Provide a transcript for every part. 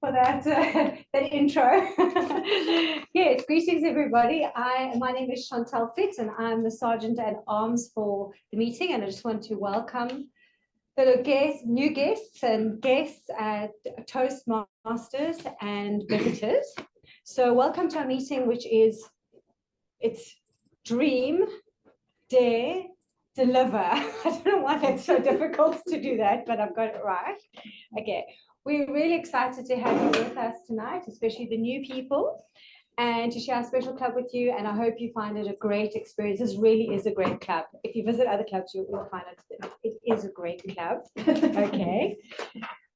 for that that intro. Yes, greetings everybody. My name is Chantal Fitz and I'm the Sergeant at Arms for the meeting, and I just want to welcome fellow guests, new guests and guests at Toastmasters and visitors. So welcome to our meeting, which is it's Dream, Dare, Deliver. I don't know why that's so difficult to do that, but I've got it right. Okay, we're really excited to have you with us tonight, especially the new people, and to share our special club with you. And I hope you find it a great experience. This really is a great club. If you visit other clubs, you'll find it is a great club. Okay.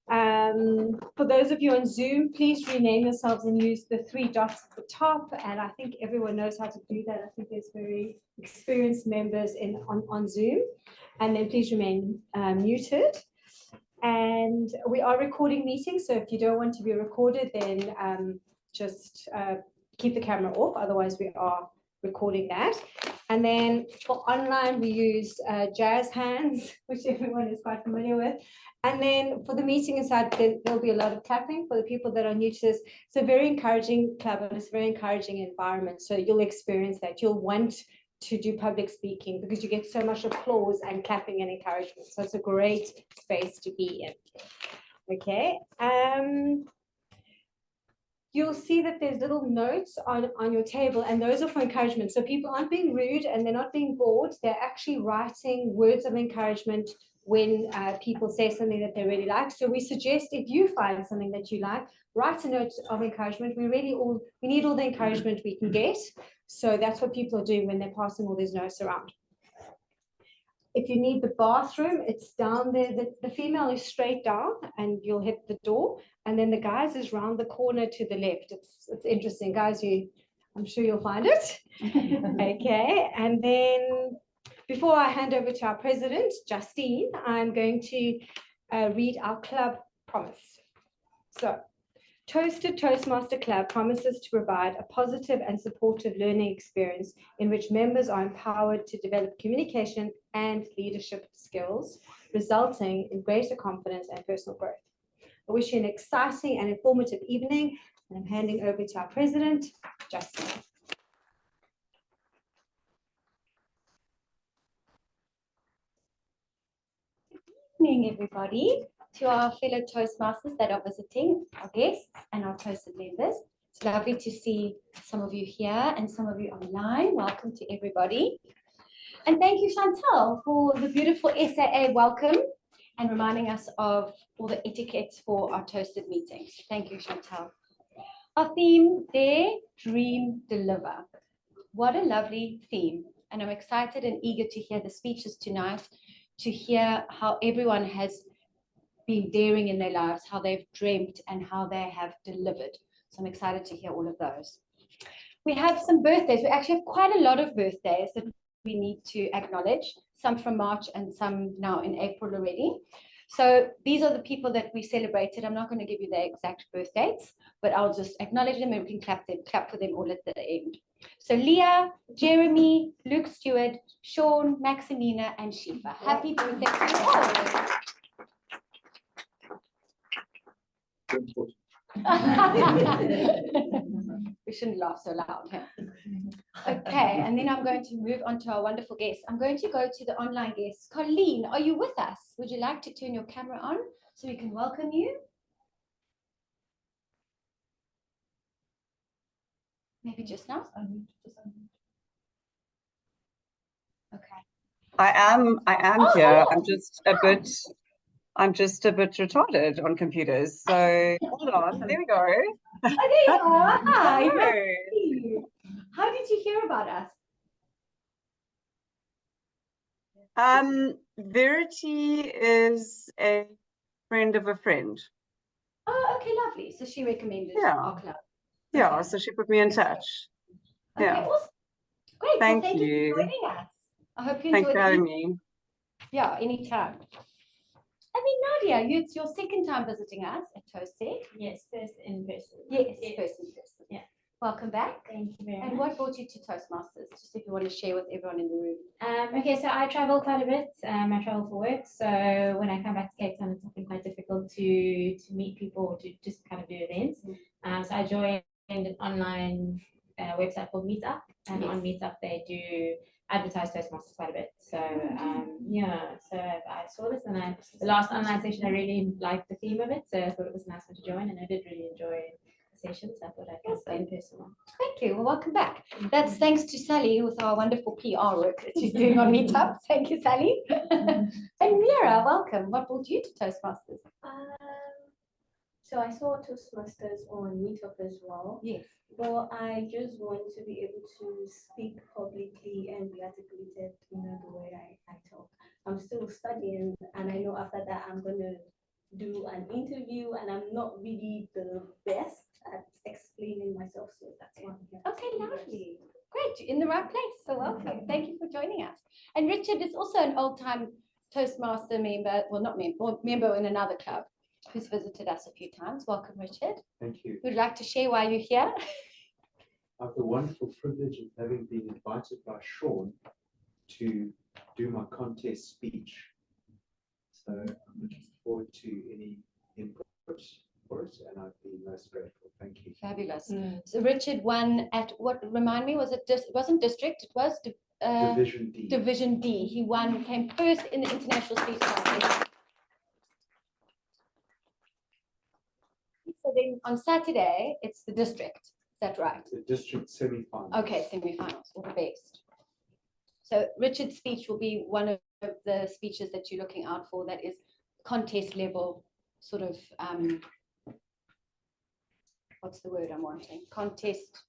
For those of you on Zoom, please rename yourselves and use the 3 dots at the top. And I think everyone knows how to do that. I think there's very experienced members on Zoom. And then please remain muted. And we are recording meetings. So if you don't want to be recorded, then just keep the camera off. Otherwise, we are recording that. And then for online, we use jazz hands, which everyone is quite familiar with. And then for the meeting inside, there'll be a lot of clapping for the people that are new to this. It's a very encouraging club and it's a very encouraging environment. So you'll experience that. You'll want to do public speaking because you get so much applause and clapping and encouragement. So it's a great space to be in. Okay. You'll see that there's little notes on your table, and those are for encouragement. So people aren't being rude and they're not being bored. They're actually writing words of encouragement when people say something that they really like. So we suggest if you find something that you like, write a note of encouragement. We need all the encouragement we can get. So that's what people are doing when they're passing all these notes around. If you need the bathroom, it's down there. The female is straight down and you'll hit the door. And then the guys is round the corner to the left. It's interesting, guys. I'm sure you'll find it. Okay. And then before I hand over to our president, Justine, I'm going to read our club promise. So, ToastEd Toastmaster Club promises to provide a positive and supportive learning experience in which members are empowered to develop communication and leadership skills, resulting in greater confidence and personal growth. I wish you an exciting and informative evening, and I'm handing over to our president, Justin. Good evening, everybody. To our fellow Toastmasters that are visiting, our guests and our ToastEd members. It's lovely to see some of you here and some of you online. Welcome to everybody. And thank you, Chantal, for the beautiful SAA welcome and reminding us of all the etiquettes for our ToastEd meetings. Thank you, Chantal. Our theme, Dare, Dream, Deliver. What a lovely theme. And I'm excited and eager to hear the speeches tonight, to hear how everyone has been daring in their lives, how they've dreamt and how they have delivered. So I'm excited to hear all of those. We have some birthdays. We actually have quite a lot of birthdays that we need to acknowledge, some from March and some now in April already. So these are the people that we celebrated. I'm not going to give you the exact birth dates, but I'll just acknowledge them and we can clap for them all at the end. So Leah, Jeremy, Luke Stewart, Sean, Maximina, and Shiva. Happy birthday to you all. We shouldn't laugh so loud. Huh? Okay, and then I'm going to move on to our wonderful guests. I'm going to go to the online guests. Colleen, are you with us? Would you like to turn your camera on so we can welcome you? Maybe just now? Okay. I am here. I'm just a bit retarded on computers. So hold on. There we go. Oh, there you are. Hi. Nice to see you. How did you hear about us? Verity is a friend of a friend. Oh, okay, lovely. So she recommended our club. Yeah, so she put me in touch. Okay, awesome. Great. Thank you you for joining us. I hope you Thanks enjoyed for having me. Yeah, anytime. And then Nadia, it's your second time visiting us at ToastEd. Yes, first in person. Yes, first in person. Yeah. welcome back. Thank you very And much. what brought you to Toastmasters? Just if you want to share with everyone in the room. Okay, so I travel quite a bit. I travel for work. So when I come back to Cape Town, it's often quite difficult to meet people or to just kind of do events. So I joined an online website called Meetup, and on Meetup they do advertise Toastmasters quite a bit. So so I saw this, and the last online session I really liked the theme of it, so I thought it was a nice one to join, and I did really enjoy the sessions. I thought I'd come in person one. Thank you. Well, welcome back. That's thanks to Sally with our wonderful PR work that she's doing on Meetup. Thank you, Sally. And Mira, welcome. What brought you to Toastmasters? So I saw Toastmasters on Meetup as well. Yes. Well, I just want to be able to speak publicly and be articulated, the way I talk. I'm still studying, and I know after that I'm going to do an interview, and I'm not really the best at explaining myself, so that's why I'm here. Okay, lovely. Great, you're in the right place. So welcome. Thank you for joining us. And Richard is also an old-time Toastmaster member, well, not member, member in another club, who's visited us a few times. Welcome, Richard. Thank you. Would you like to share why you're here? I have the wonderful privilege of having been invited by Sean to do my contest speech. So I'm looking forward to any input for it, and I'd be most grateful. Thank you. Fabulous. So Richard won at what? Remind me, was it? It wasn't district. It was Division D. Division D. He won, came first in the international speech contest. So then on Saturday, it's the district. Is that right? The district semi-final. Okay, semi-finals, all the best. So Richard's speech will be one of the speeches that you're looking out for. That is contest level, sort of. What's the word I'm wanting? Contest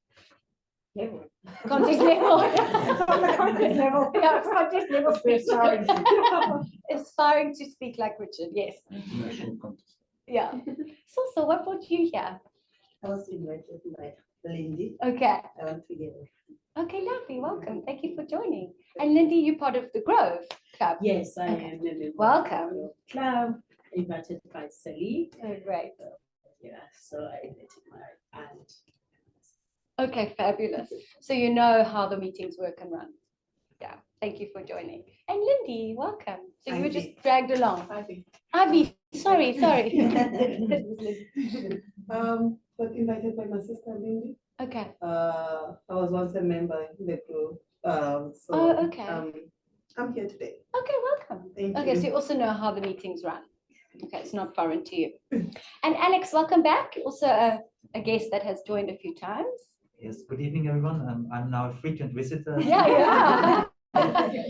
level. Contest level. Contest level. Yeah, it's contest level speech. Aspiring to speak like Richard. Yes. National contest. Yeah. So what brought you here? I was invited by Lindy. Okay. I want to get it. Okay, lovely. Welcome. Thank you for joining. And Lindy, you're part of the Grove Club. Yes, I Okay. am a member Welcome. of the club, invited by Sally. Oh, great. Yeah, so I invited my aunt. Okay, fabulous. So you know how the meetings work and run. Yeah, thank you for joining. And Lindy, welcome. So you were just Ivy. dragged along. Ivy, sorry. Was invited by my sister Lindy. Okay. I was once a member in the group. Okay. I'm here today. Okay, welcome. Thank Okay, you. so you also know how the meetings run. Okay, it's not foreign to you. And Alex, welcome back. Also a guest that has joined a few times. Yes, good evening, everyone. I'm now a frequent visitor. Yeah.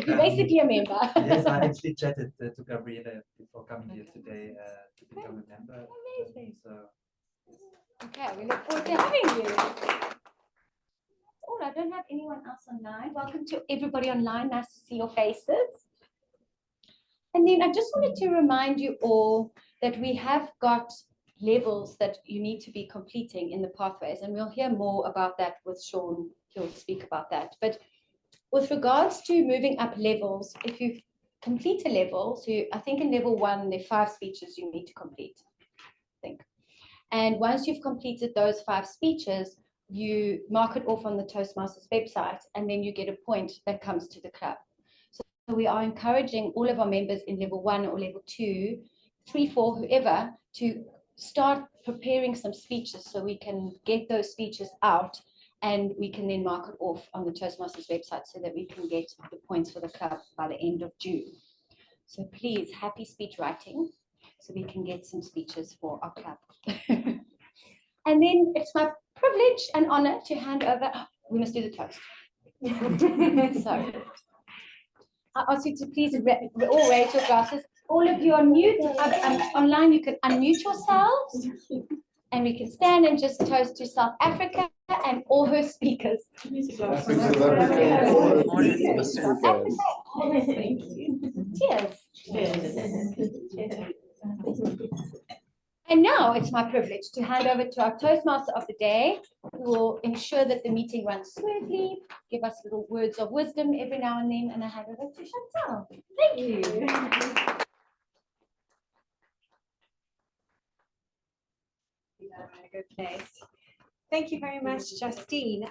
You're basically a member. Yes, I actually chatted to Gabriela before coming here today to become a member. Amazing. So, Okay, we look forward to having you. Oh, I don't have anyone else online. Welcome to everybody online. Nice to see your faces. And then I just wanted to remind you all that we have got levels that you need to be completing in the pathways, and we'll hear more about that with Sean. He'll speak about that. But with regards to moving up levels, if you complete a level, so I think in level 1, there are 5 speeches you need to complete, I think. And once you've completed those 5 speeches, you mark it off on the Toastmasters website, and then you get a point that comes to the club. So we are encouraging all of our members in level 1 or level 2, 3, 4, whoever, to start preparing some speeches so we can get those speeches out, and we can then mark it off on the Toastmasters website so that we can get the points for the club by the end of June. So please, happy speech writing so we can get some speeches for our club. And then it's my privilege and honor to hand over. We must do the toast. Sorry. I ask you to please all raise your glasses. All of you are mute. Online, you can unmute yourselves. And we can stand and just toast to South Africa and all her speakers. Cheers. And now it's my privilege to hand over to our Toastmaster of the day, who will ensure that the meeting runs smoothly, give us little words of wisdom every now and then, and I hand over to Chantal. Thank you. Good place. Thank you very much, Justine.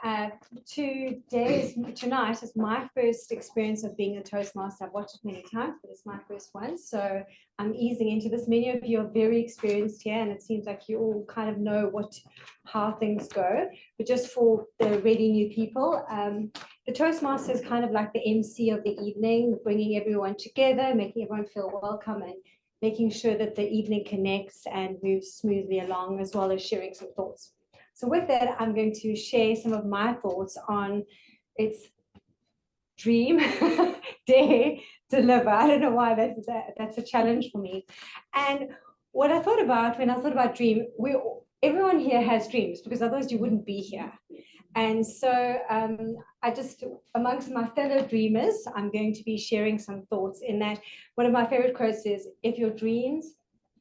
Tonight is my first experience of being a Toastmaster. I've watched it many times, but it's my first one. So I'm easing into this. Many of you are very experienced here, and it seems like you all kind of know how things go. But just for the really new people, the Toastmaster is kind of like the MC of the evening, bringing everyone together, making everyone feel welcome, and making sure that the evening connects and moves smoothly along, as well as sharing some thoughts. So with that, I'm going to share some of my thoughts on its dream, dare, deliver. I don't know why that's a challenge for me. And what I thought about when I thought about dream, everyone here has dreams, because otherwise you wouldn't be here. And so amongst my fellow dreamers, I'm going to be sharing some thoughts in that. One of my favorite quotes is, if your dreams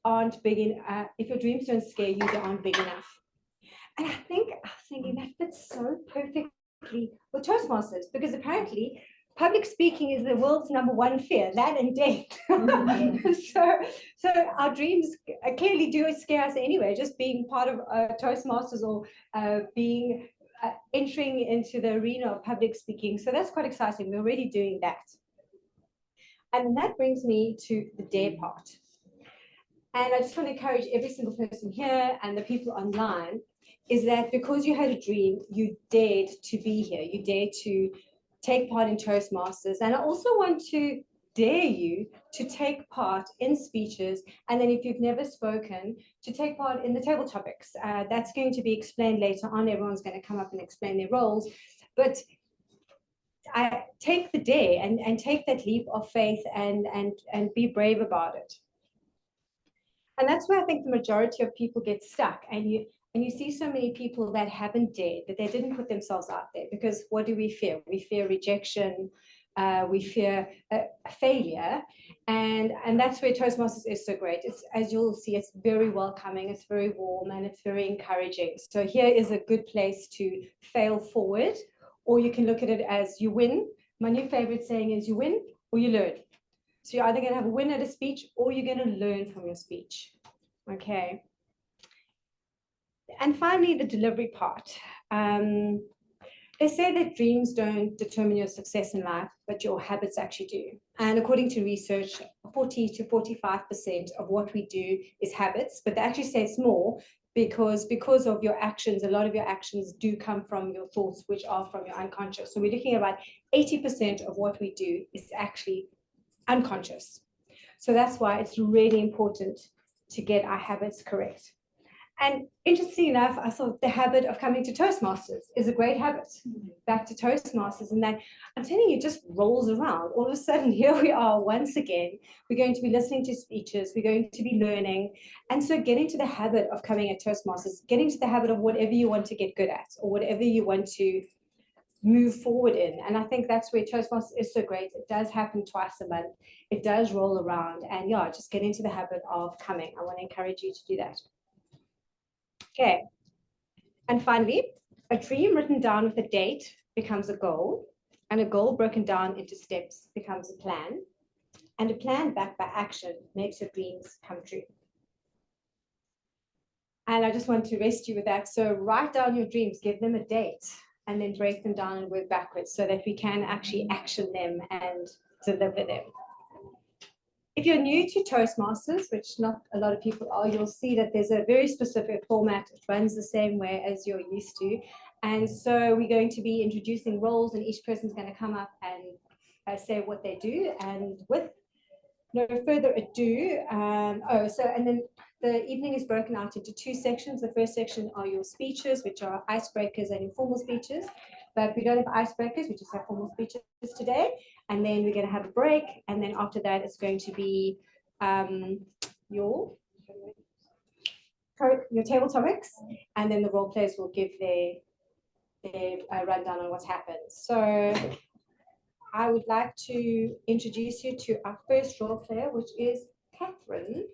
don't scare you, they aren't big enough. And I was thinking that fits so perfectly with Toastmasters, because apparently public speaking is the world's #1 fear, that and death. So our dreams clearly do scare us anyway, just being part of Toastmasters or entering into the arena of public speaking. So that's quite exciting. We're already doing that. And that brings me to the dare part. And I just want to encourage every single person here and the people online, is that because you had a dream, you dared to be here. You dared to take part in Toastmasters. And I also want to dare you to take part in speeches. And then if you've never spoken, to take part in the table topics. That's going to be explained later on. Everyone's going to come up and explain their roles. But I take the dare and take that leap of faith and be brave about it. And that's where I think the majority of people get stuck. And you see so many people that haven't dared, that they didn't put themselves out there, because what do we fear? We fear rejection, we fear failure, and that's where Toastmasters is so great. It's, as you'll see, it's very welcoming, it's very warm, and it's very encouraging. So here is a good place to fail forward, or you can look at it as you win. My new favorite saying is, you win or you learn. So you're either going to have a win at a speech, or you're going to learn from your speech. Okay. And finally, the delivery part. They say that dreams don't determine your success in life, but your habits actually do. And according to research, 40 to 45% of what we do is habits, but they actually say it's more, because of your actions, a lot of your actions do come from your thoughts, which are from your unconscious. So we're looking at about 80% of what we do is actually unconscious. So that's why it's really important to get our habits correct. And interestingly enough, I thought the habit of coming to Toastmasters is a great habit. Back to Toastmasters, and that, I'm telling you, just rolls around. All of a sudden, here we are once again. We're going to be listening to speeches. We're going to be learning. And so getting to the habit of coming at Toastmasters, getting to the habit of whatever you want to get good at, or whatever you want to move forward in. And I think that's where Toastmasters is so great. It does happen twice a month. It does roll around. And yeah, just get into the habit of coming. I want to encourage you to do that. Okay. And finally, a dream written down with a date becomes a goal, and a goal broken down into steps becomes a plan, and a plan backed by action makes your dreams come true. And I just want to rest you with that. So write down your dreams, give them a date, and then break them down and work backwards so that we can actually action them and deliver them. If you're new to Toastmasters, which not a lot of people are, you'll see that there's a very specific format. It runs the same way as you're used to. And so we're going to be introducing roles, and each person's going to come up and say what they do. And with no further ado, and then the evening is broken out into 2 sections. The first section are your speeches, which are icebreakers and informal speeches. But we don't have icebreakers, we just have formal speeches today. And then we're going to have a break. And then after that, it's going to be your table topics. And then the role players will give their rundown on what's happened. So I would like to introduce you to our first role player, which is Catherine,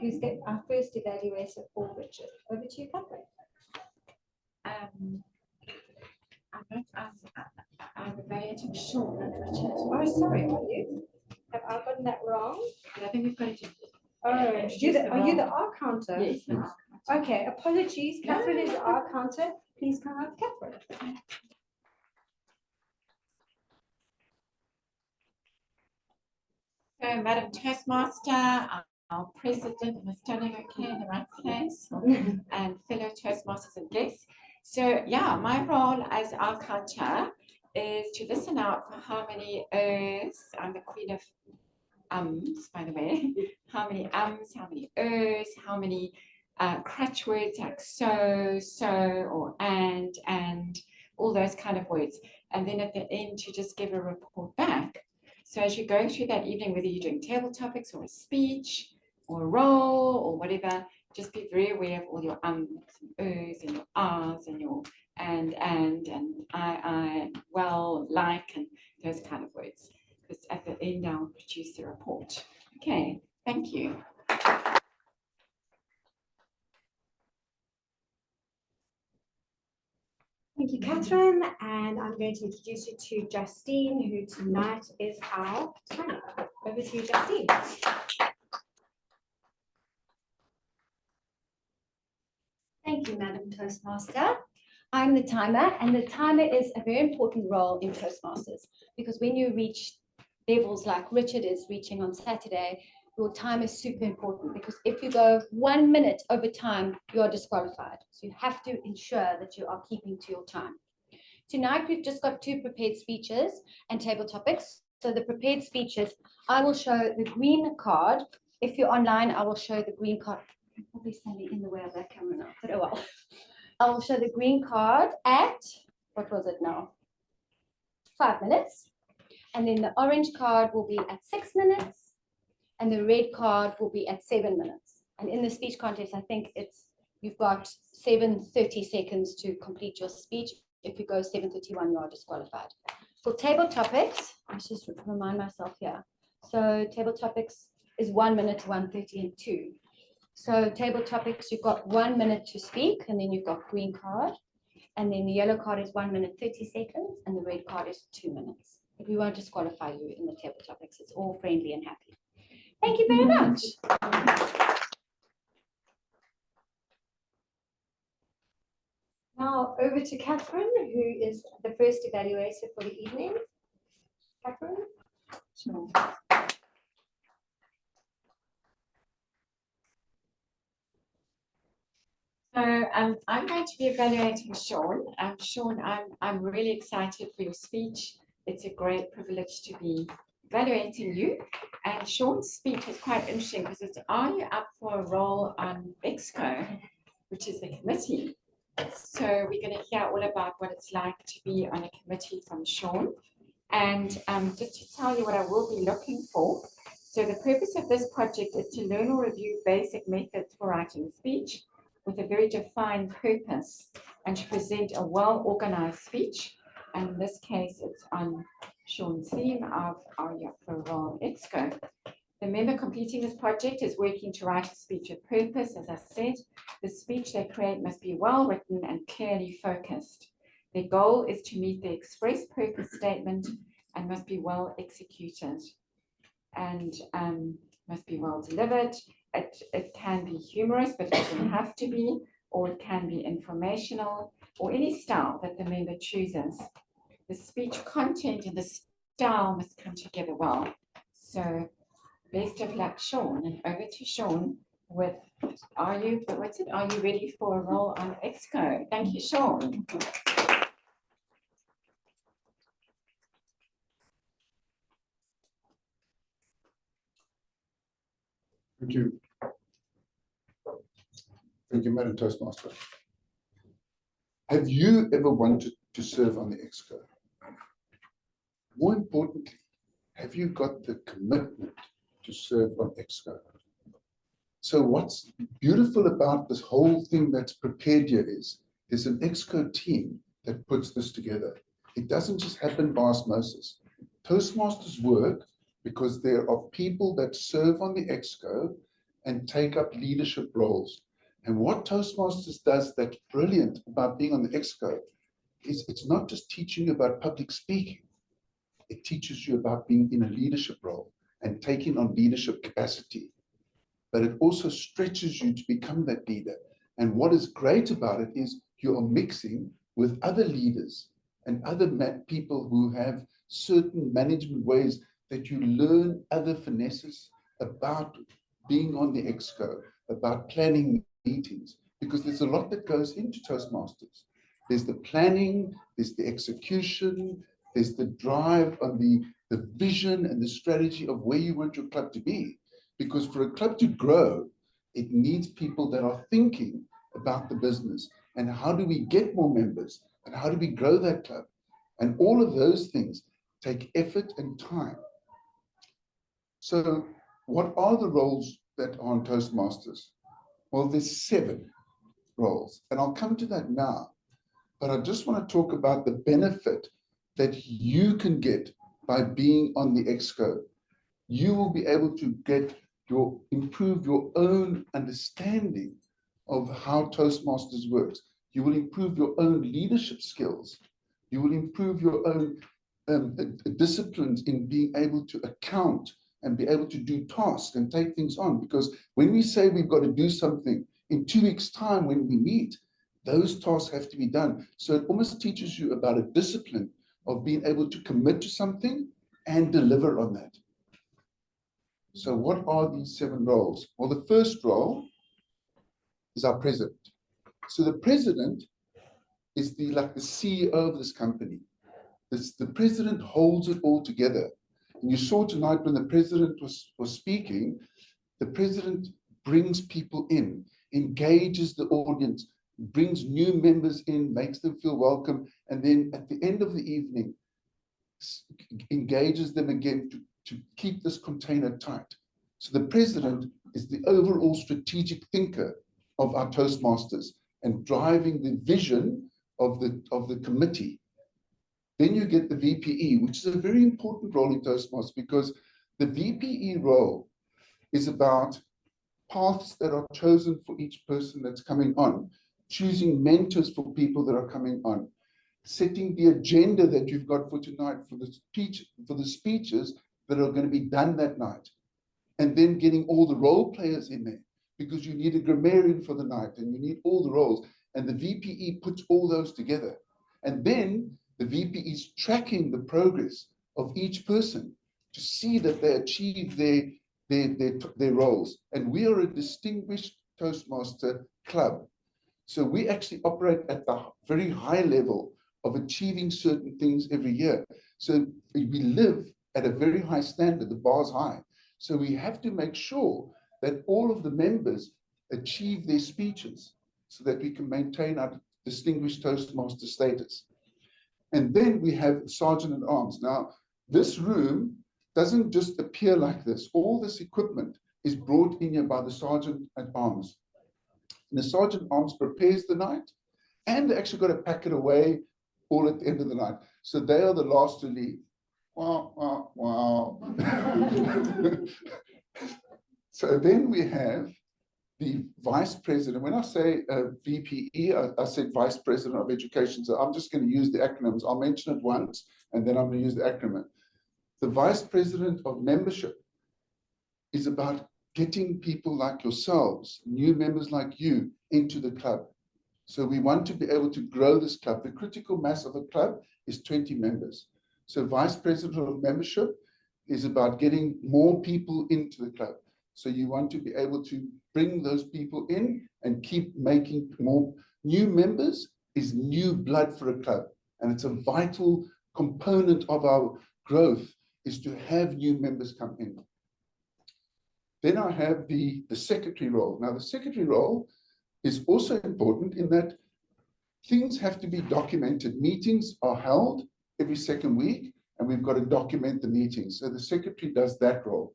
who's our first evaluator for Richard. Over to you, Catherine. I'm evaluating Sean and Richard. Oh, sorry, are you? Have I gotten that wrong? I think we've got to. Oh, are you the R counter? Yes. Okay, apologies. Catherine is our counter. Please come up, Catherine. So, Madam Toastmaster, our president, am I standing okay in the right place? And fellow Toastmasters and guests. So, yeah, my role as our counter is to listen out for how many ers. I'm the queen of ums, by the way. How many ums, how many ers, how many crutch words like so, or and, all those kind of words. And then at the end, to just give a report back. So as you go through that evening, whether you're doing table topics or a speech or a role or whatever, just be very aware of all your ums and ers and your ahs and your and I, well, like, and those kind of words. Because at the end, I'll produce the report. Okay, thank you. Thank you, Catherine. And I'm going to introduce you to Justine, who tonight is our timer. Over to you, Justine. Thank you, Madam Toastmaster. I'm the timer, and the timer is a very important role in Toastmasters because when you reach levels like Richard is reaching on Saturday, your time is super important because if you go 1 minute over time, you are disqualified. So you have to ensure that you are keeping to your time. Tonight, we've just got 2 prepared speeches and table topics. So the prepared speeches, I will show the green card. If you're online, I will show the green card. I'm probably standing in the way of that camera now, but oh well. I will show the green card at, what was it now? 5 minutes. And then the orange card will be at 6 minutes. And the red card will be at 7 minutes. And in the speech contest, I think you've got 7:30 seconds to complete your speech. If you go 7:31, you are disqualified. For table topics, I should just remind myself here. So table topics is 1 minute, 1:30 and 2. So table topics, you've got 1 minute to speak, and then you've got green card. And then the yellow card is 1 minute, 30 seconds, and the red card is 2 minutes. But we won't disqualify you in the table topics. It's all friendly and happy. Thank you very much. Now over to Catherine, who is the first evaluator for the evening. Catherine? Sure. So I'm going to be evaluating Sean. Sean, I'm really excited for your speech. It's a great privilege to be evaluating you. And Sean's speech is quite interesting because it's, are you up for a role on EXCO, which is the committee? So we're going to hear all about what it's like to be on a committee from Sean. And just to tell you what I will be looking for. So the purpose of this project is to learn or review basic methods for writing speech with a very defined purpose and to present a well-organized speech. And in this case, it's on Sean's theme of Are You Up for a Role in EXCO? The member completing this project is working to write a speech with purpose. As I said, the speech they create must be well written and clearly focused. Their goal is to meet the express purpose statement and must be well executed and must be well delivered. It can be humorous, but it doesn't have to be, or it can be informational, or any style that the member chooses. The speech content and the style must come together well. So best of luck, Sean, and over to Sean with, are you ready for a role on EXCO? Thank you, Sean. Thank you. Thank you, Madam Toastmaster. Have you ever wanted to serve on the EXCO? More importantly, have you got the commitment to serve on EXCO? So what's beautiful about this whole thing that's prepared here is there's an EXCO team that puts this together. It doesn't just happen by osmosis. Toastmasters work because there are people that serve on the EXCO and take up leadership roles. And what Toastmasters does that's brilliant about being on the EXCO is it's not just teaching you about public speaking. It teaches you about being in a leadership role and taking on leadership capacity. But it also stretches you to become that leader. And what is great about it is you are mixing with other leaders and other people who have certain management ways that you learn other finesses about being on the exco, about planning meetings, because there's a lot that goes into Toastmasters. There's the planning, there's the execution, there's the drive on the vision and the strategy of where you want your club to be. Because for a club to grow, it needs people that are thinking about the business and how do we get more members and how do we grow that club. And all of those things take effort and time. So what are the roles that are on Toastmasters? Well, there's 7 roles, and I'll come to that now. But I just want to talk about the benefit that you can get by being on the exco. You will be able to improve your own understanding of how Toastmasters works. You will improve your own leadership skills. You will improve your own disciplines in being able to account and be able to do tasks and take things on. Because when we say we've got to do something in 2 weeks' time when we meet, those tasks have to be done. So it almost teaches you about a discipline of being able to commit to something and deliver on that. So what are these 7 roles? Well, the first role is our president. So the president is like the CEO of this company. The president holds it all together. And you saw tonight when the president was speaking, the president brings people in, engages the audience, brings new members in, makes them feel welcome, and then at the end of the evening, engages them again to keep this container tight. So the president is the overall strategic thinker of our Toastmasters and driving the vision of the committee. Then you get the VPE, which is a very important role in Toastmasters, because the VPE role is about paths that are chosen for each person that's coming on, choosing mentors for people that are coming on, setting the agenda that you've got for tonight for the speeches that are going to be done that night, and then getting all the role players in there, because you need a grammarian for the night and you need all the roles, and the VPE puts all those together. And then the VPE is tracking the progress of each person to see that they achieve their roles. And we are a distinguished Toastmaster club. So we actually operate at the very high level of achieving certain things every year. So we live at a very high standard, the bar's high. So we have to make sure that all of the members achieve their speeches so that we can maintain our distinguished Toastmaster status. And then we have Sergeant at Arms. Now, this room doesn't just appear like this. All this equipment is brought in here by the Sergeant at Arms. And the Sergeant at Arms prepares the night, and they actually got to pack it away all at the end of the night. So they are the last to leave. Wow, wow, wow. So then we have the Vice President. When I say VPE, I said Vice President of Education. So I'm just going to use the acronyms. I'll mention it once, and then I'm going to use the acronym. The Vice President of Membership is about getting people like yourselves, new members like you, into the club. So we want to be able to grow this club. The critical mass of a club is 20 members. So Vice President of Membership is about getting more people into the club. So you want to be able to bring those people in and keep making more. New members is new blood for a club. And it's a vital component of our growth is to have new members come in. Then I have the secretary role. Now the secretary role is also important in that things have to be documented. Meetings are held every second week, and we've got to document the meetings. So the secretary does that role.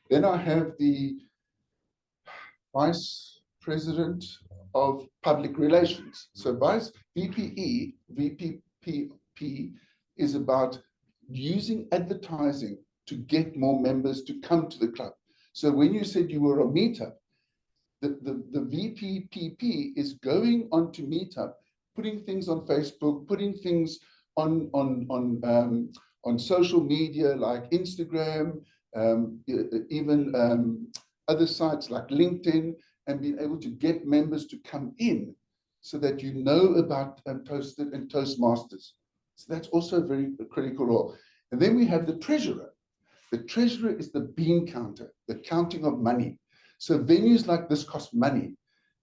Then I have the Vice President of Public Relations. So VPP is about using advertising to get more members to come to the club. So when you said you were a meetup, the VPPP is going on to Meetup, putting things on Facebook, putting things on social media like Instagram, even other sites like LinkedIn, and being able to get members to come in so that you know about ToastEd and Toastmasters. So that's also a very critical role. And then we have the treasurer. The treasurer is the bean counter, the counting of money. So venues like this cost money,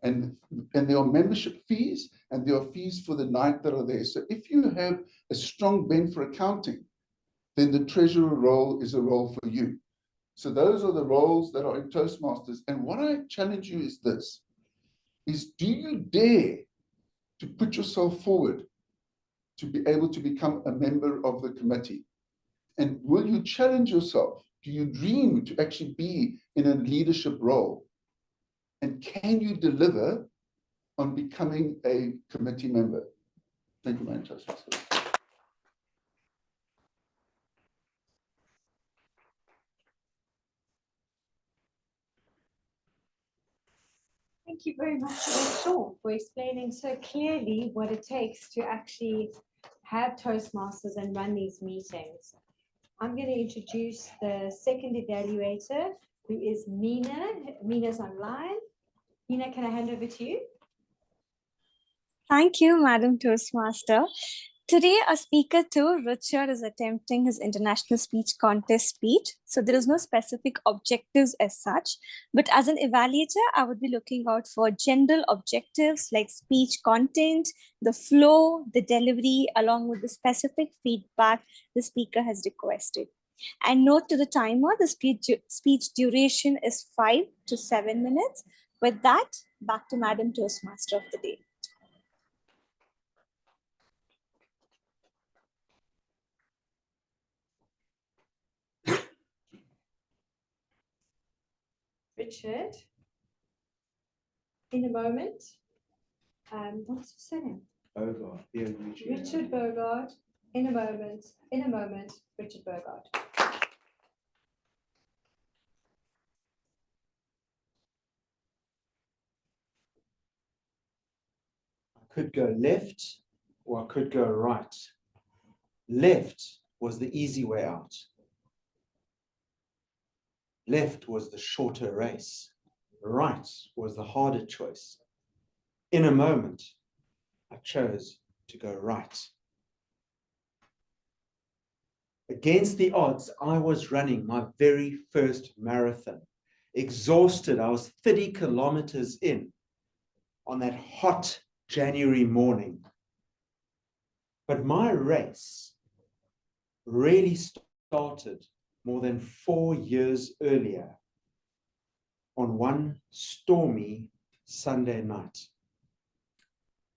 and there are membership fees, and there are fees for the night that are there. So if you have a strong bent for accounting, then the treasurer role is a role for you. So those are the roles that are in Toastmasters. And what I challenge you is this, is do you dare to put yourself forward to be able to become a member of the committee? And will you challenge yourself? Do you dream to actually be in a leadership role? And can you deliver on becoming a committee member? Thank you, Madam Toastmaster. Thank you very much, Sean, for explaining so clearly what it takes to actually have Toastmasters and run these meetings. I'm going to introduce the second evaluator, who is Mina. Mina's online. Mina, can I hand over to you? Thank you, Madam Toastmaster. Today, our speaker two, Richard, is attempting his international speech contest speech. So there is no specific objectives as such, but as an evaluator, I would be looking out for general objectives like speech content, the flow, the delivery, along with the specific feedback the speaker has requested. And note to the timer, the speech duration is 5 to 7 minutes. With that, back to Madam Toastmaster of the day. Richard, in a moment. What's your surname? Bogard, B-O-U-G-A-R-D. Richard Bogard, in a moment, Richard Bogard. I could go left or I could go right. Left was the easy way out. Left was the shorter race. Right was the harder choice. In a moment, I chose to go right. Against the odds, I was running my very first marathon. Exhausted, I was 30 kilometers in on that hot January morning. But my race really started more than 4 years earlier on one stormy Sunday night.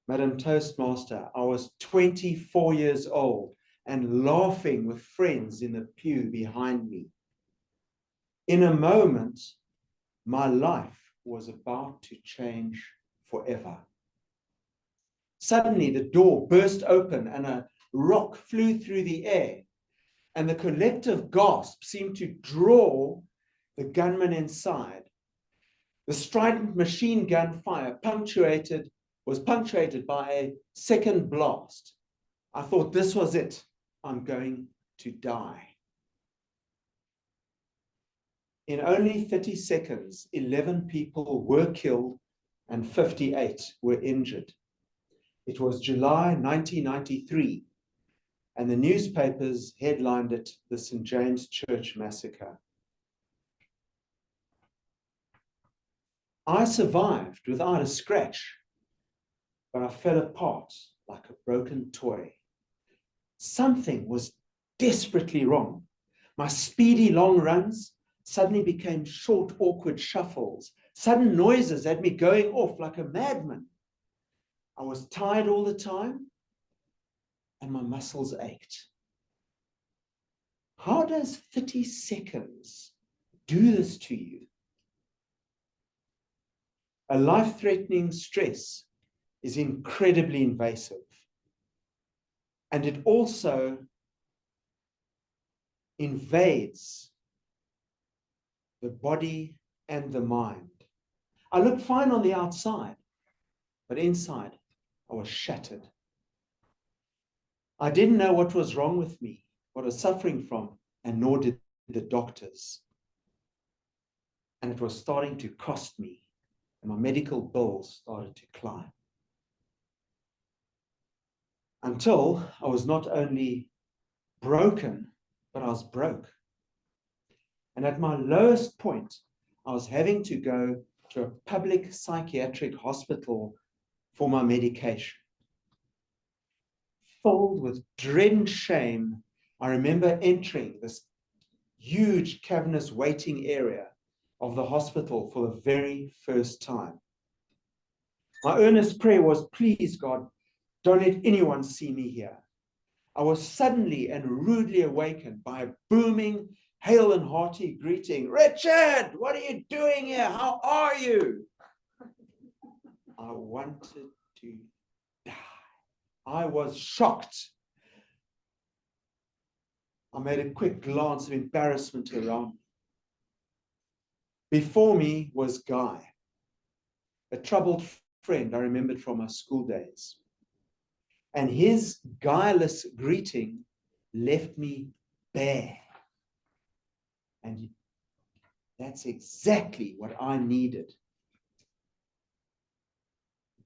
Madam Toastmaster, I was 24 years old and laughing with friends in the pew behind me. In a moment, my life was about to change forever. Suddenly, the door burst open and a rock flew through the air, and the collective gasp seemed to draw the gunman inside. The strident machine gun fire was punctuated by a second blast. I thought, this was it. I'm going to die. In only 30 seconds, 11 people were killed and 58 were injured. It was July 1993, and the newspapers headlined it the St. James Church Massacre. I survived without a scratch, but I fell apart like a broken toy. Something was desperately wrong. My speedy long runs suddenly became short, awkward shuffles. Sudden noises had me going off like a madman. I was tired all the time, and my muscles ached. How does 30 seconds do this to you? A life-threatening stress is incredibly invasive, and it also invades the body and the mind. I looked fine on the outside, but inside I was shattered. I didn't know what was wrong with me, what I was suffering from, and nor did the doctors. And it was starting to cost me and my medical bills started to climb. Until I was not only broken, but I was broke. And at my lowest point, I was having to go to a public psychiatric hospital for my medication. Filled with dread and shame, I remember entering this huge cavernous waiting area of the hospital for the very first time. My earnest prayer was, please God, don't let anyone see me here. I was suddenly and rudely awakened by a booming, hail and hearty greeting. Richard, what are you doing here? How are you? I wanted to die. I was shocked. I made a quick glance of embarrassment around me. Before me was Guy, a troubled friend I remembered from my school days. And his guileless greeting left me bare. And that's exactly what I needed.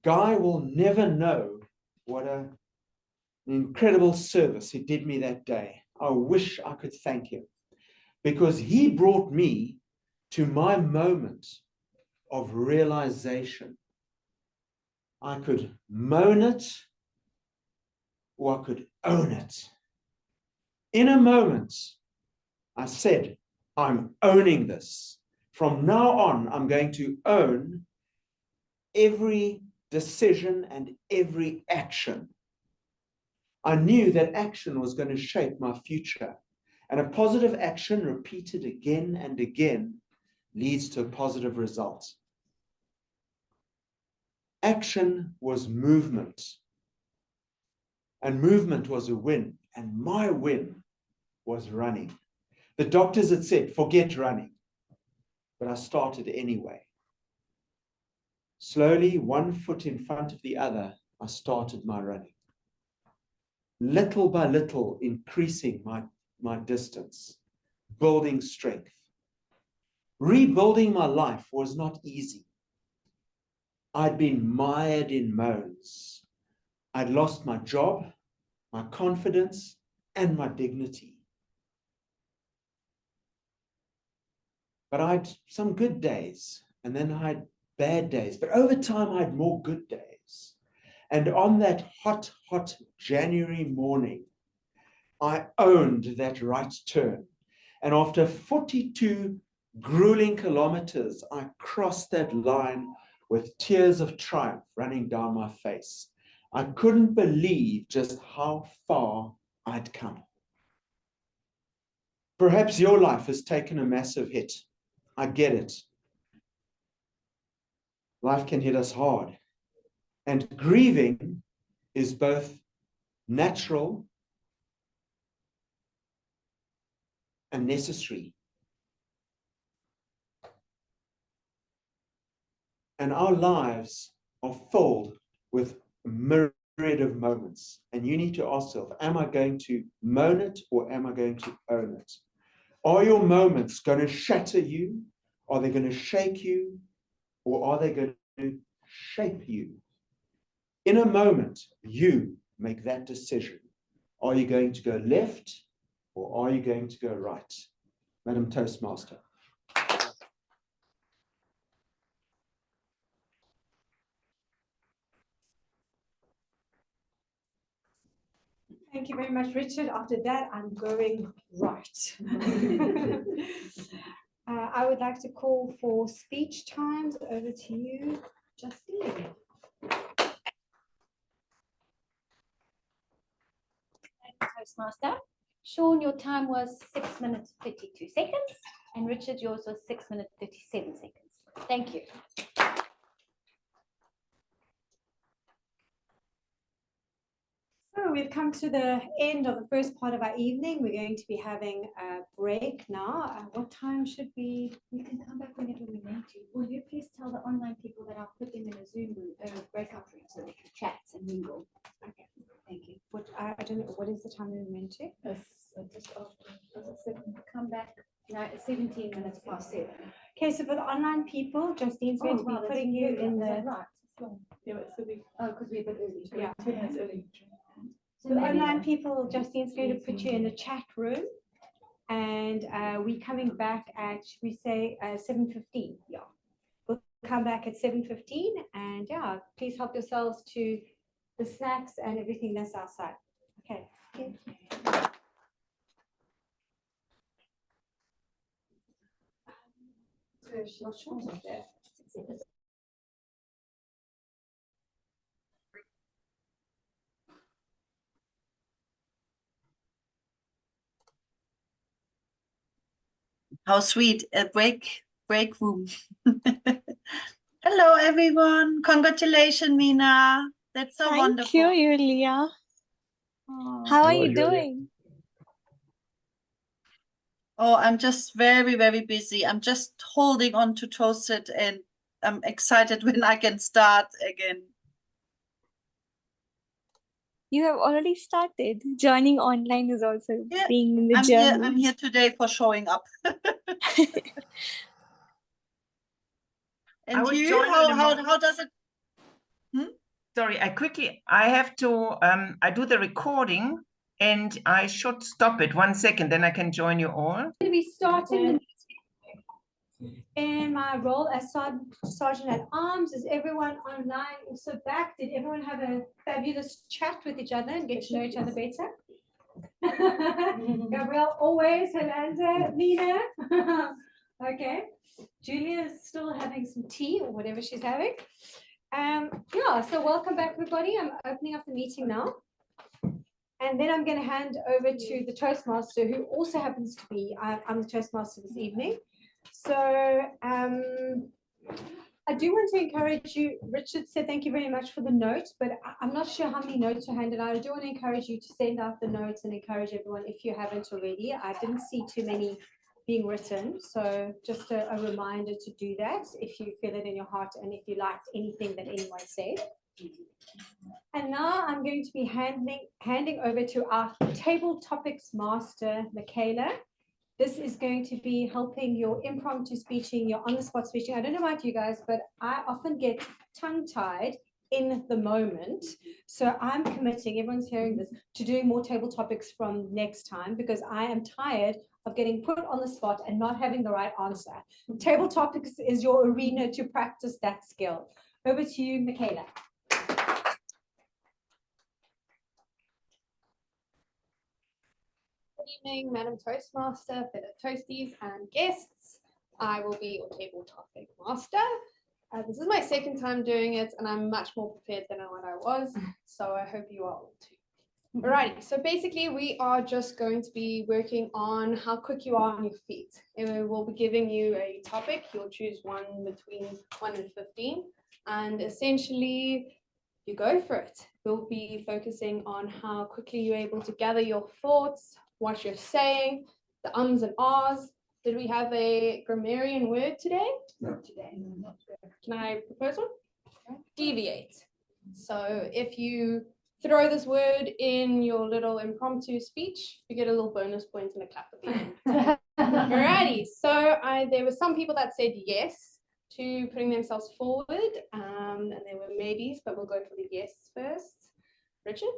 Guy will never know what an incredible service he did me that day. I wish I could thank him, because he brought me to my moment of realization. I could moan it, or I could own it. In a moment, I said, I'm owning this. From now on, I'm going to own every decision and every action. I knew that action was going to shape my future, and a positive action repeated again and again leads to a positive result. Action was movement, and movement was a win, and my win was running. The doctors had said, forget running, but I started anyway. Slowly, one foot in front of the other, I started my running. Little by little, increasing my distance, building strength. Rebuilding my life was not easy. I'd been mired in moans. I'd lost my job, my confidence, and my dignity. But I had some good days, and then I had bad days. But over time, I had more good days. And on that hot, hot January morning, I owned that right turn. And after 42 grueling kilometers, I crossed that line with tears of triumph running down my face. I couldn't believe just how far I'd come. Perhaps your life has taken a massive hit. I get it. Life can hit us hard. And grieving is both natural and necessary. And our lives are filled with a myriad of moments. And you need to ask yourself, am I going to moan it or am I going to own it? Are your moments going to shatter you? Are they going to shake you? Or are they going to shape you? In a moment, you make that decision. Are you going to go left or are you going to go right? Madam Toastmaster. Thank you very much, Richard. After that, I'm going right. I would like to call for speech times. Over to you, Justine. Toastmaster. Sean, your time was 6 minutes 32 seconds, and Richard, yours was 6 minutes 37 seconds. Thank you. So we've come to the end of the first part of our evening. We're going to be having a break now. What time should we? You can come back whenever we need to. Will you please tell the online people that I'll put them in a Zoom breakout room so they can chat and mingle? Okay, thank you. What I don't know. What is the time we're meant to? Just after. Come back. No, it's 17 minutes past 7. Okay, so for the online people, Justine's going to be putting you in the. Yeah, but so because we're a bit early. Yeah. 2 minutes early. So the online people, Justine's going to put you in the chat room, and we're coming back at, should we say, 7:15? Yeah. We'll come back at 7:15, and yeah, please help yourselves to the snacks and everything that's outside. Okay. Thank you. How sweet, a break room. Hello, everyone. Congratulations, Mina. That's so wonderful. Thank you, Yulia. Oh. How are Hello, you Yulia. doing? Oh, I'm just very, very busy. I'm just holding on to ToastEd, and I'm excited when I can start again. You have already started. Joining online is also Yeah, being in the I'm journey. here today for showing up. I And will you, join in a moment. how does it? Sorry, I have to, I do the recording and I should stop it 1 second, then I can join you all. Going to be starting the meeting in my role as Sergeant at Arms. Is everyone online also back? Did everyone have a fabulous chat with each other and get to know each other better? Gabrielle, always, Helanda, Mina. Okay. Julia is still having some tea or whatever she's having. Yeah, so welcome back, everybody. I'm opening up the meeting now. And then I'm going to hand over to the Toastmaster, who also happens to be, I'm the Toastmaster this evening. So I do want to encourage you. Richard said thank you very much for the notes, but I'm not sure how many notes are handed out. I do want to encourage you to send out the notes and encourage everyone if you haven't already. I didn't see too many being written, so just a reminder to do that if you feel it in your heart and if you liked anything that anyone said. And now I'm going to be handing over to our table topics master, Michaela. This is going to be helping your impromptu speaking, your on-the-spot speaking. I don't know about you guys, but I often get tongue-tied in the moment. So I'm committing, everyone's hearing this, to doing more table topics from next time because I am tired of getting put on the spot and not having the right answer. Table topics is your arena to practice that skill. Over to you, Michaela. Good evening, Madam Toastmaster, fellow Toasties and guests. I will be your table topic master. This is my second time doing it and I'm much more prepared than what I was, so I hope you are all too. Alrighty, so basically we are just going to be working on how quick you are on your feet. And we'll be giving you a topic. You'll choose one between 1 and 15 and essentially you go for it. We'll be focusing on how quickly you're able to gather your thoughts, what you're saying, the ums and ahs. Did we have a grammarian word today? No. Today. Can I propose one? Deviate. So if you throw this word in your little impromptu speech, you get a little bonus point and a clap at the end. Alrighty, so there were some people that said yes to putting themselves forward, and there were maybes, but we'll go for the yes first. Richard,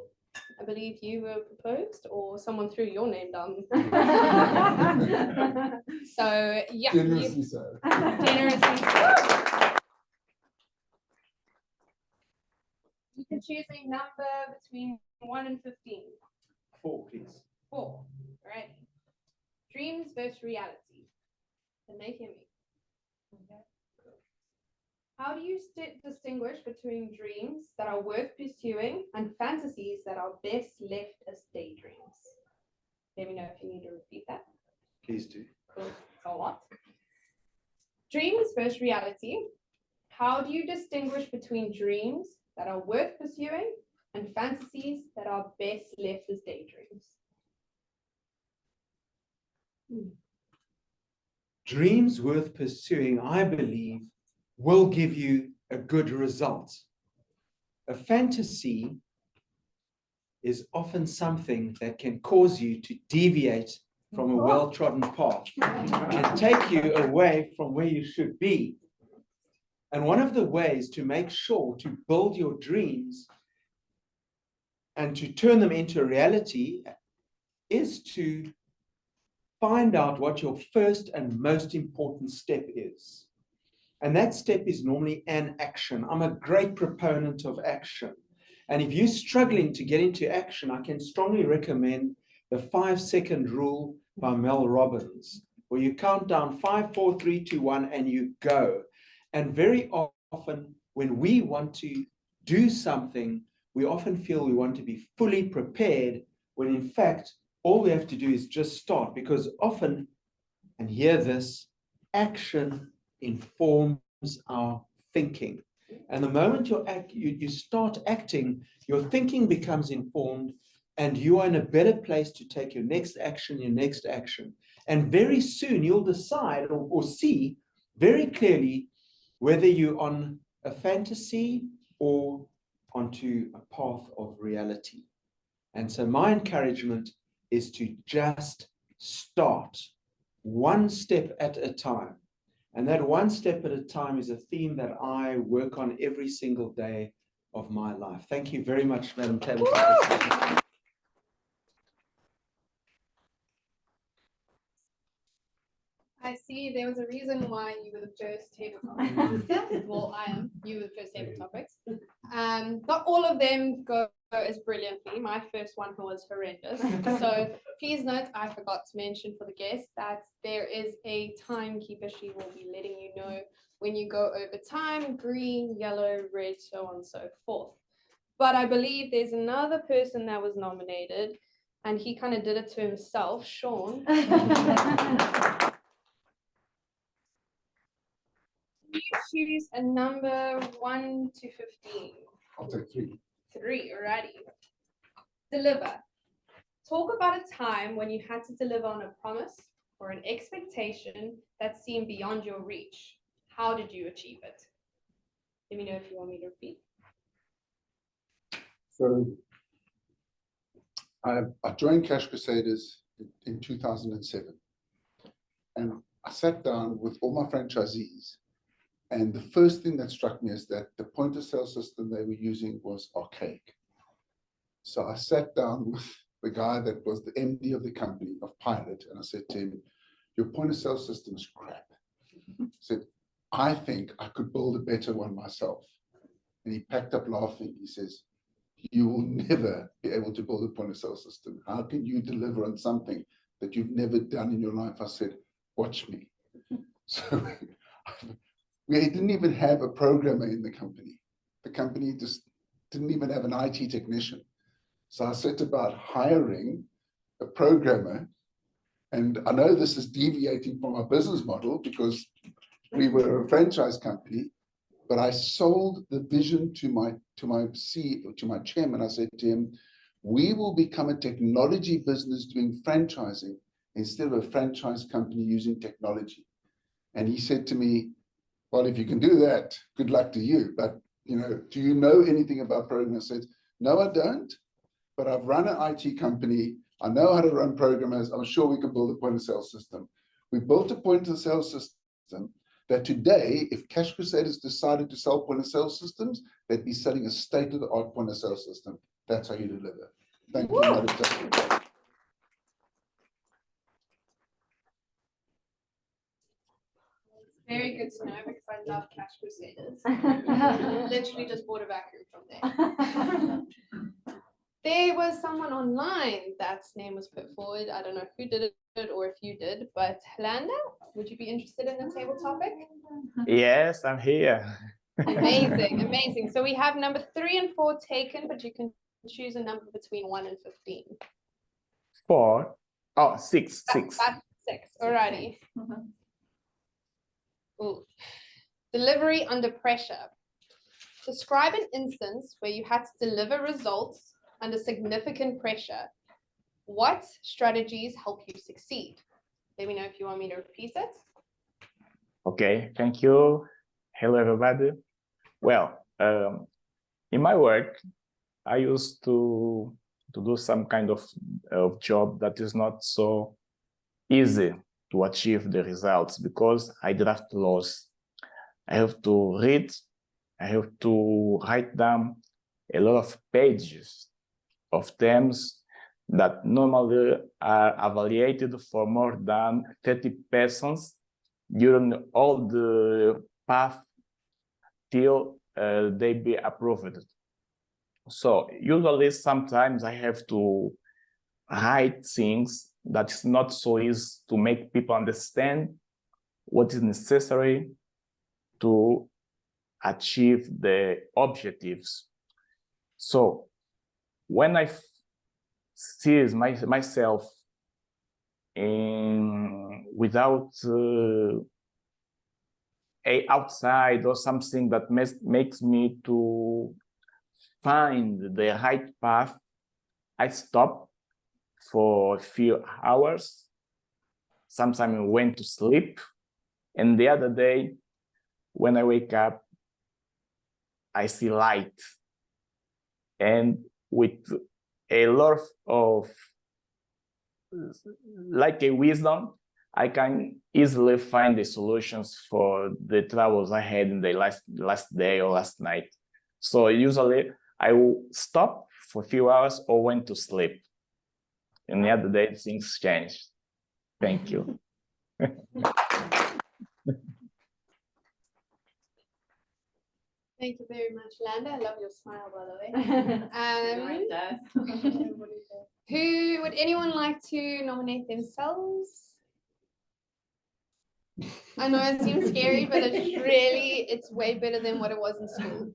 I believe you were proposed, or someone threw your name down. So yeah, Generously so. Generously so. You can choose a number between 1 and 15. 4, please. 4. All right. Dreams versus reality. Can they hear me? Okay. Cool. How do you distinguish between dreams that are worth pursuing and fantasies that are best left as daydreams? Let me know if you need to repeat that. Please do. Cool. It's a lot. Dreams versus reality. How do you distinguish between dreams that are worth pursuing and fantasies that are best left as daydreams? Dreams worth pursuing, I believe, will give you a good result. A fantasy is often something that can cause you to deviate from a well-trodden path and take you away from where you should be. And one of the ways to make sure to build your dreams and to turn them into reality is to find out what your first and most important step is. And that step is normally an action. I'm a great proponent of action. And if you're struggling to get into action, I can strongly recommend the 5-second rule by Mel Robbins, where you count down 5, 4, 3, 2, 1, and you go. And very often when we want to do something, we often feel we want to be fully prepared, when in fact, all we have to do is just start, because often, and hear this, action informs our thinking. And the moment you start acting, your thinking becomes informed, and you are in a better place to take your next action. And very soon you'll decide or see very clearly whether you're on a fantasy or onto a path of reality. And so my encouragement is to just start one step at a time. And that one step at a time is a theme that I work on every single day of my life. Thank you very much, Madam Tabitha. I see there was a reason why you were the first table topics. Well, you were the first table topics. Not all of them go as brilliantly. My first one was horrendous. So please note, I forgot to mention for the guests that there is a timekeeper. She will be letting you know when you go over time, green, yellow, red, so on and so forth. But I believe there's another person that was nominated, and he kind of did it to himself, Sean. You choose a number 1 to 15. I'll take 3. 3, alrighty. Deliver. Talk about a time when you had to deliver on a promise or an expectation that seemed beyond your reach. How did you achieve it? Let me know if you want me to repeat. So I joined Cash Crusaders in 2007. And I sat down with all my franchisees. And the first thing that struck me is that the point of sale system they were using was archaic. So I sat down with the guy that was the MD of the company, of Pilot, and I said to him, your point of sale system is crap. I said, I think I could build a better one myself. And he packed up laughing. He says, you will never be able to build a point of sale system. How can you deliver on something that you've never done in your life? I said, watch me. So we didn't even have a programmer in the company. The company just didn't even have an IT technician. So I set about hiring a programmer. And I know this is deviating from our business model because we were a franchise company, but I sold the vision to my chairman. I said to him, we will become a technology business doing franchising instead of a franchise company using technology. And he said to me, well, if you can do that, good luck to you. But, do you know anything about programming? I said, no, I don't. But I've run an IT company. I know how to run programmers. I'm sure we can build a point of sale system. We built a point of sale system that today, if Cash Crusaders decided to sell point of sale systems, they'd be selling a state-of-the-art point of sale system. That's how you deliver. Thank you, Madam Chair. Very good to know because I love Cash Crusaders. Literally just bought a vacuum from there. There was someone online that's name was put forward. I don't know who did it or if you did, but Landa, would you be interested in the table topic? Yes, I'm here. Amazing, amazing. So we have number 3 and 4 taken, but you can choose a number between 1 and 15. 4. Oh, 6. That's 6. Alrighty. Ooh. Delivery under pressure. Describe an instance where you had to deliver results under significant pressure. What strategies help you succeed? Let me know if you want me to repeat it. Okay, thank you. Hello, everybody. Well, in my work, I used to do some kind of job that is not so easy to achieve the results because I draft laws. I have to read, I have to write down a lot of pages of terms that normally are evaluated for more than 30 persons during all the path till they be approved. So usually sometimes I have to write things that is not so easy to make people understand what is necessary to achieve the objectives. So when I see myself without a outside or something that makes me to find the right path, I stop for a few hours. Sometimes I went to sleep, and the other day, when I wake up, I see light, and with a lot of like a wisdom, I can easily find the solutions for the troubles I had in the last day or last night. So usually I will stop for a few hours or went to sleep. And the other day things changed. Thank you. Thank you very much, Landa. I love your smile, by the way. Who would anyone like to nominate themselves? I know it seems scary, but it's way better than what it was in school.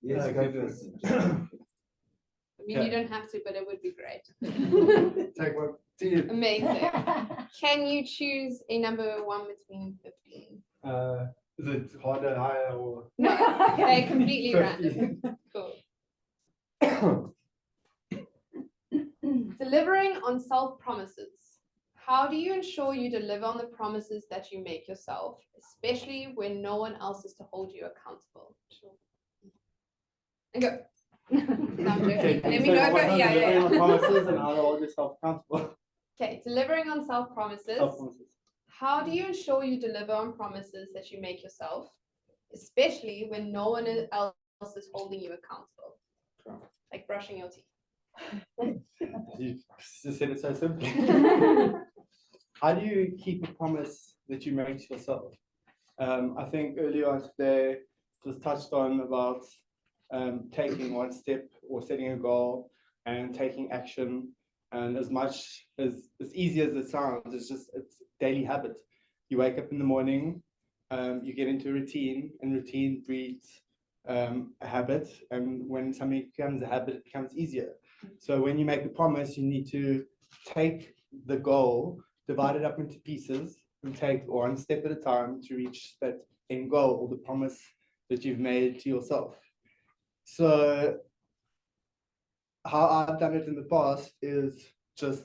Yes, go first. I mean, you don't have to, but it would be great. Take one. Amazing. Can you choose a number 1 between 15? Is it harder, higher, or? No, they're completely random. Cool. Delivering on self-promises. How do you ensure you deliver on the promises that you make yourself, especially when no one else is to hold you accountable? Sure. And go. No, I'm joking. Let me go. Yeah. Promises and how to hold yourself accountable. Okay, delivering on self-promises. Self-promises. How do you ensure you deliver on promises that you make yourself, especially when no one else is holding you accountable? Sure. Like brushing your teeth. You just said it so simply. How do you keep a promise that you make to yourself? I think earlier on today it was touched on about taking one step or setting a goal and taking action. And as easy as it sounds, it's daily habit. You wake up in the morning, you get into a routine, and routine breeds a habit. And when something becomes a habit, it becomes easier. So when you make a promise, you need to take the goal, divide it up into pieces, and take one step at a time to reach that end goal or the promise that you've made to yourself. So how I've done it in the past is just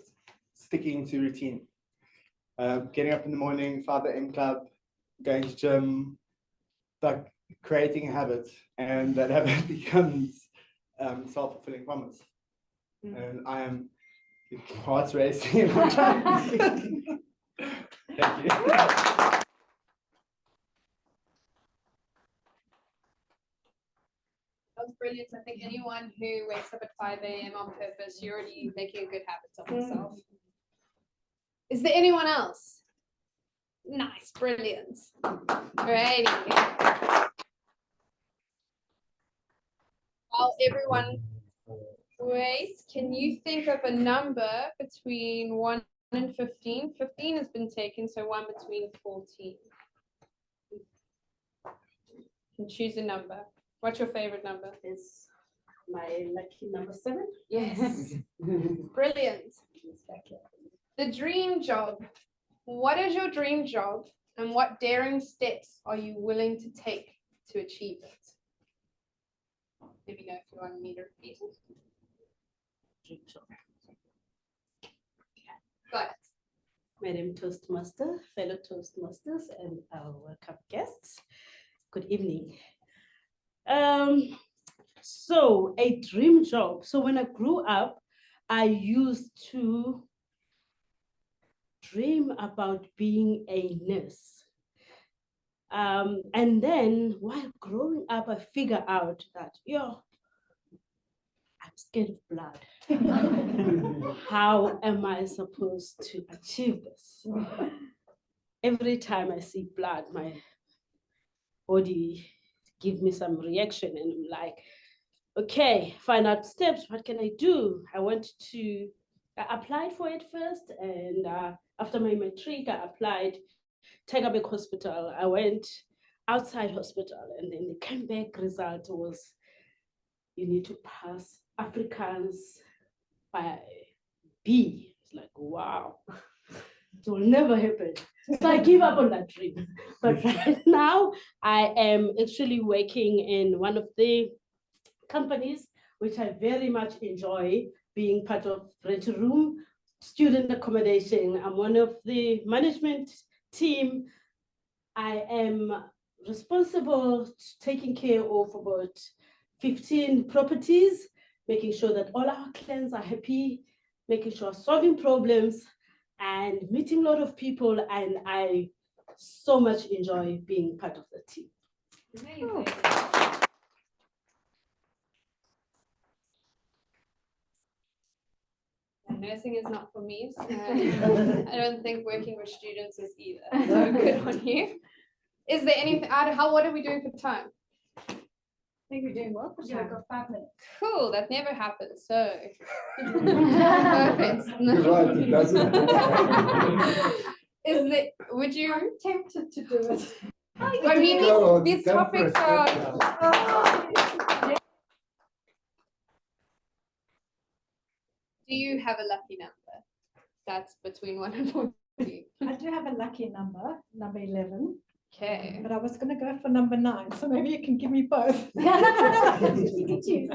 sticking to routine. Getting up in the morning, 5 a.m. club, going to gym, like creating a habit, and that habit becomes self-fulfilling promise. And I am heart's racing. Thank you. That was brilliant. I think anyone who wakes up at 5 a.m. on purpose, you're already making a good habit of yourself. Is there anyone else? Nice, brilliant. Alrighty. While everyone waits, can you think of a number between 1 and 15? 15 has been taken, so 1 between 14. You can choose a number. What's your favorite number? Is my lucky number 7? Yes. Brilliant. The dream job. What is your dream job, and what daring steps are you willing to take to achieve it? Let me know if you want me to repeat it. Dream job. Got it. Madam Toastmaster, fellow Toastmasters, and our welcome guests. Good evening. So a dream job. So when I grew up, I used to dream about being a nurse. And then while growing up, I figure out that, I'm scared of blood. How am I supposed to achieve this? Every time I see blood, my body gives me some reaction, and I'm like, okay, find out steps. What can I do? I applied for it first, and after my matric, I applied Tigerberg Hospital. I went outside hospital, and then the came back result was you need to pass Afrikaans by B. It's like, wow, it will never happen. So I give up on that dream. But right now, I am actually working in one of the companies which I very much enjoy, being part of Rent a Room, student accommodation. I'm one of the management team. I am responsible taking care of about 15 properties, making sure that all our clients are happy, making sure solving problems and meeting a lot of people. And I so much enjoy being part of the team. Amazing. Nursing is not for me, so I don't think working with students is either. So good on you. Is there anything, what are we doing for time? I think we're doing well, because I've got 5 minutes. Cool, that never happens, so. Perfect. You're right, it doesn't. Would you? I'm tempted to do it. I mean, these topics are. Do you have a lucky number? That's between 1 and 40. I do have a lucky number 11. Okay. But I was going to go for number 9, so maybe you can give me both. You can choose.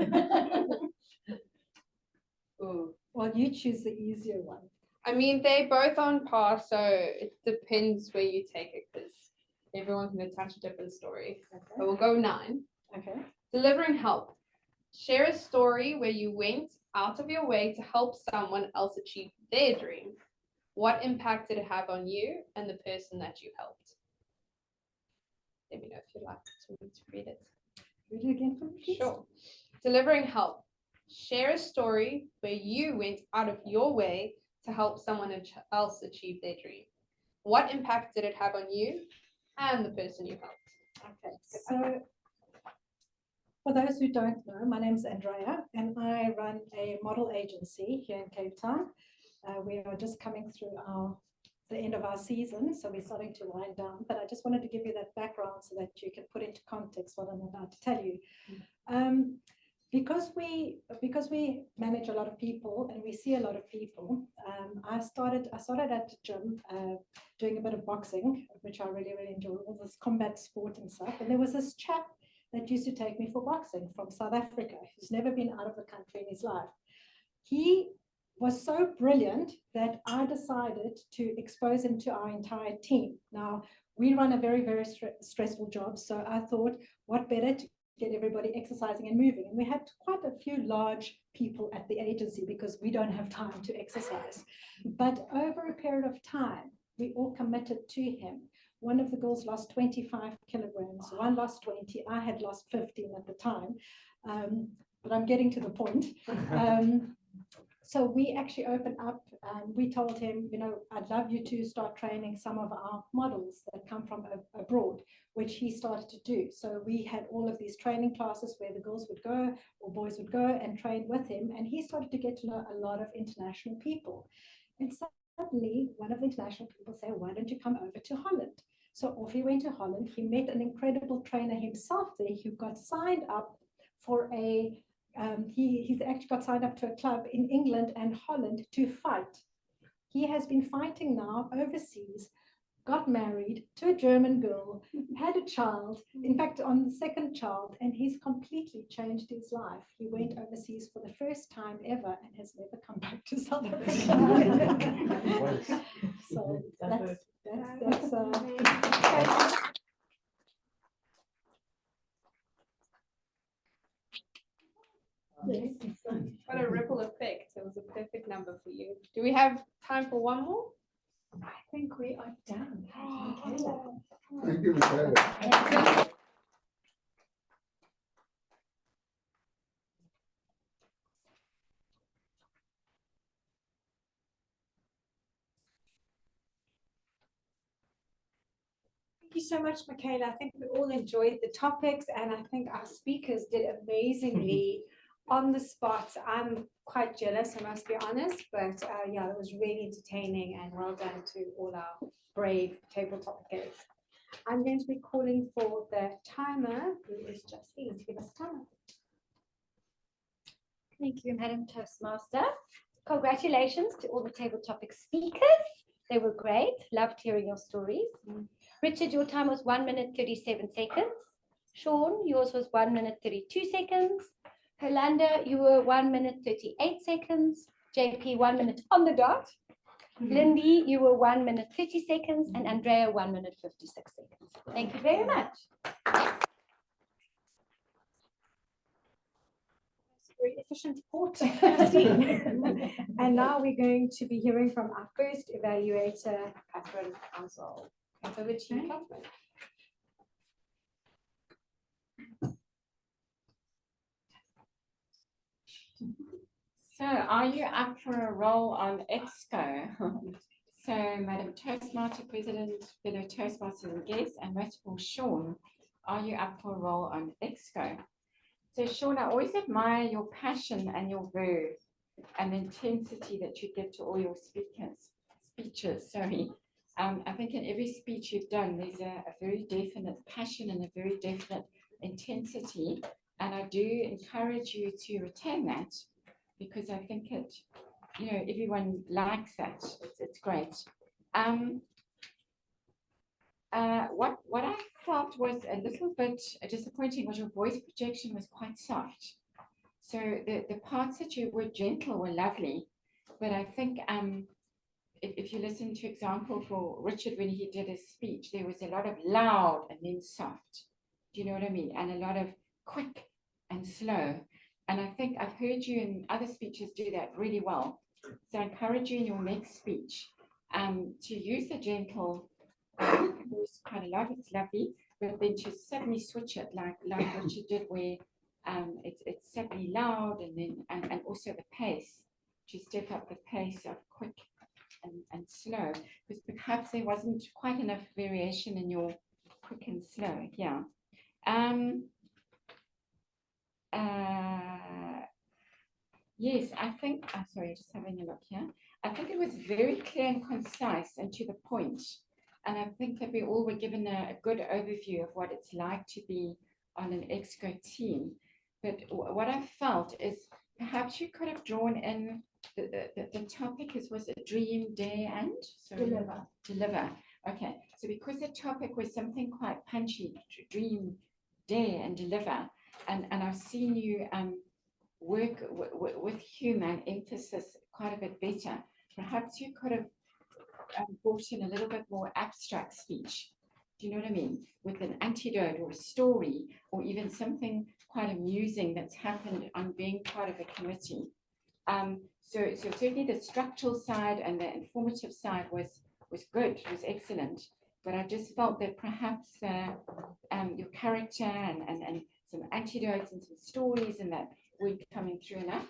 Well, you choose the easier one. I mean, they both on par, so it depends where you take it, because everyone's going to attach a different story. Okay. But we'll go 9. Okay. Delivering help. Share a story where you went out of your way to help someone else achieve their dream. What impact did it have on you and the person that you helped? Let me know if you'd like me to read it. Read it again for me, please. Sure. Delivering help. Share a story where you went out of your way to help someone else achieve their dream. What impact did it have on you and the person you helped? Okay, so for those who don't know, my name is Andrea, and I run a model agency here in Cape Town. We are just coming through the end of our season, so we're starting to wind down. But I just wanted to give you that background so that you can put into context what I'm about to tell you. Because we manage a lot of people and we see a lot of people, I started at the gym doing a bit of boxing, which I really enjoy, all this combat sport and stuff. And there was this chap that used to take me for boxing from South Africa, who's never been out of the country in his life. He was so brilliant that I decided to expose him to our entire team. Now, we run a very, very stressful job, so I thought, what better to get everybody exercising and moving. And we had quite a few large people at the agency because we don't have time to exercise. But over a period of time, we all committed to him. One of the girls lost 25 kilograms, one lost 20, I had lost 15 at the time, but I'm getting to the point. So we actually opened up and we told him, I'd love you to start training some of our models that come from abroad, which he started to do. So we had all of these training classes where the girls would go or boys would go and train with him. And he started to get to know a lot of international people. And suddenly one of the international people said, why don't you come over to Holland? So off he went to Holland. He met an incredible trainer himself there who got signed up for he's actually got signed up to a club in England and Holland to fight. He has been fighting now overseas, got married to a German girl, had a child, in fact, on the second child, and he's completely changed his life. He went overseas for the first time ever and has never come back to South Africa. So that's What a ripple effect. It was a perfect number for you. Do we have time for one more? I think we are done. Michaela. Thank you, Michaela. Thank you so much, Michaela. I think we all enjoyed the topics, and I think our speakers did amazingly on the spot. I'm quite jealous, I must be honest, but yeah, it was really entertaining, and well done to all our brave tabletop players. I'm going to be calling for the timer, who is Justine, to give us a timer. Thank you, Madam Toastmaster. Congratulations to all the table topic speakers. They were great. Loved hearing your stories. Richard, your time was 1 minute 37 seconds. Sean, yours was 1 minute 32 seconds. Herlanda, you were 1 minute 38 seconds. JP, 1 minute on the dot. Lindy, you were 1 minute 30 seconds. And Andrea, 1 minute 56 seconds. Thank you very much. Very efficient report, Justine. And now we're going to be hearing from our first evaluator, Catherine Ansel. Over to you, Catherine. So are you up for a role on EXCO? So Madam Toastmaster President, fellow Toastmasters and guests, and most of all, Sean, are you up for a role on EXCO? So Sean, I always admire your passion and your verve and the intensity that you give to all your speeches, sorry. I think in every speech you've done, there's a very definite passion and a very definite intensity. And I do encourage you to retain that, because I think it, everyone likes that. It's great. What I felt was a little bit disappointing was your voice projection was quite soft. So the parts that you were gentle were lovely, but I think if you listen to example for Richard when he did his speech, there was a lot of loud and then soft. Do you know what I mean? And a lot of quick and slow. And I think I've heard you in other speeches do that really well. So I encourage you in your next speech to use the gentle voice quite a lot. It's lovely, but then to suddenly switch it like what you did, where it's suddenly loud, and then and also the pace, to step up the pace of quick and slow, because perhaps there wasn't quite enough variation in your quick and slow. Yeah. Yes, I think, sorry, just having a look here. I think it was very clear and concise and to the point. And I think that we all were given a good overview of what it's like to be on an EXCO team. But what I felt is perhaps you could have drawn in the topic was a dream, dare, and deliver. Okay, so because the topic was something quite punchy, dream, dare, and deliver, and I've seen you work with humor and emphasis quite a bit better. Perhaps you could have brought in a little bit more abstract speech. Do you know what I mean? With an anecdote or a story, or even something quite amusing that's happened on being part of a committee. So certainly the structural side and the informative side was good, was excellent. But I just felt that perhaps your character and some anecdotes and some stories and that weren't coming through enough.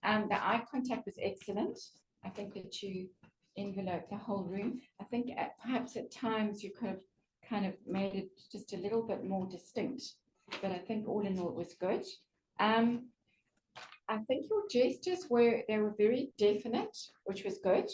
The eye contact was excellent. I think that you enveloped the whole room. I think perhaps at times you could have kind of made it just a little bit more distinct, but I think all in all it was good. I think your gestures were very definite, which was good.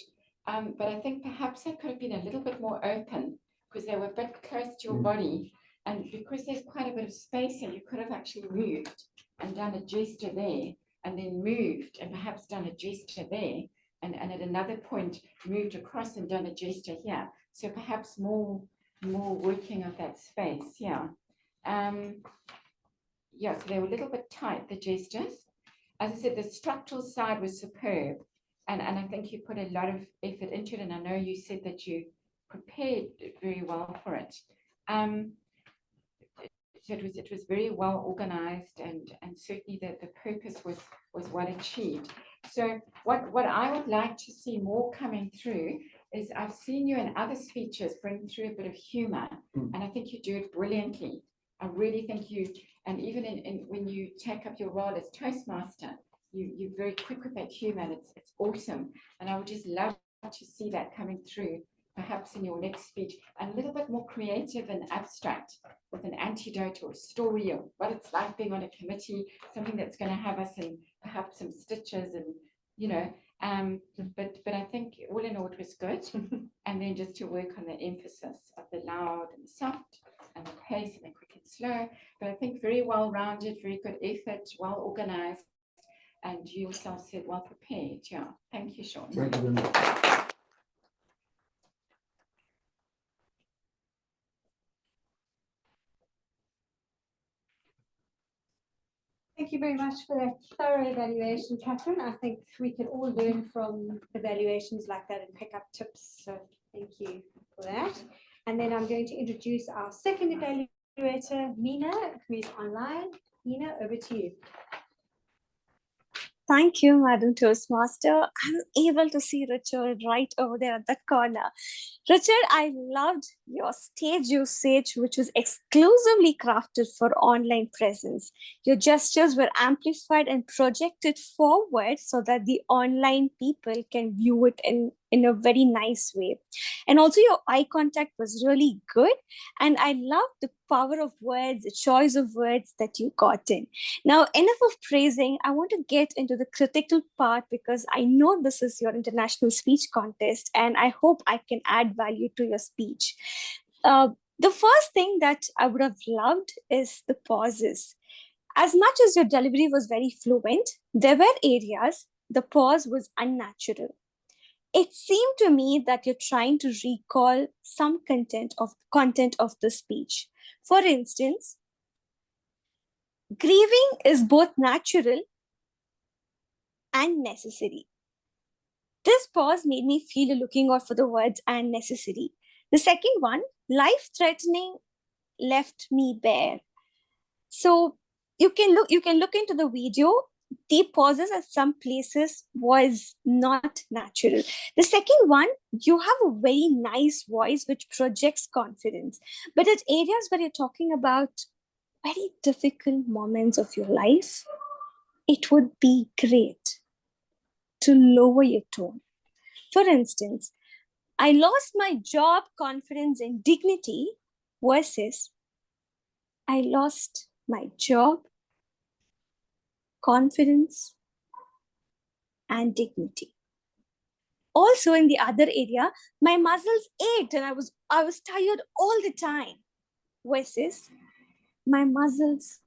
But I think perhaps they could have been a little bit more open, because they were a bit close to your body. And because there's quite a bit of space here, you could have actually moved and done a gesture there, and then moved and perhaps done a gesture there, and at another point moved across and done a gesture here. So perhaps more working of that space, yeah. Yeah, so they were a little bit tight, the gestures. As I said, the structural side was superb, and I think you put a lot of effort into it, and I know you said that you prepared very well for it. So it was very well organized, and certainly the purpose was well achieved. So what I would like to see more coming through is I've seen you in other speeches bring through a bit of humor, and I think you do it brilliantly. I really think you, and even in when you take up your role as Toastmaster, you're very quick with that humor, and it's awesome. And I would just love to see that coming through, perhaps in your next speech, and a little bit more creative and abstract with an antidote or a story of what it's like being on a committee, something that's going to have us in perhaps some stitches and, you know, but I think all in all it was good. And then just to work on the emphasis of the loud and the soft and the pace and the quick and slow. But I think very well rounded, very good effort, well organized, and you yourself said well prepared. Yeah, thank you, Sean. Thank you very much. Thank you very much for that thorough evaluation, Catherine. I think we can all learn from evaluations like that and pick up tips. So thank you for that. And then I'm going to introduce our second evaluator, Mina, who is online. Mina, over to you. Thank you, Madam Toastmaster. I'm able to see Richard right over there at that corner. Richard, I loved your stage usage, which was exclusively crafted for online presence. Your gestures were amplified and projected forward so that the online people can view it in a very nice way. And also your eye contact was really good. And I love the power of words, the choice of words that you got in. Now, enough of praising. I want to get into the critical part because I know this is your international speech contest and I hope I can add value to your speech. The first thing that I would have loved is the pauses. As much as your delivery was very fluent, there were areas the pause was unnatural. It seemed to me that you're trying to recall some content of the speech. For instance, grieving is both natural and necessary. This pause made me feel looking out for the words and necessary. The second one, life-threatening, left me bare. So you can look into the video. The pauses at some places was not natural. The second one, you have a very nice voice which projects confidence. But at areas where you're talking about very difficult moments of your life, it would be great to lower your tone. For instance, I lost my job, confidence, and dignity versus I lost my job, confidence, and dignity. Also, in the other area, my muscles ached and I was tired all the time. Versus my muscles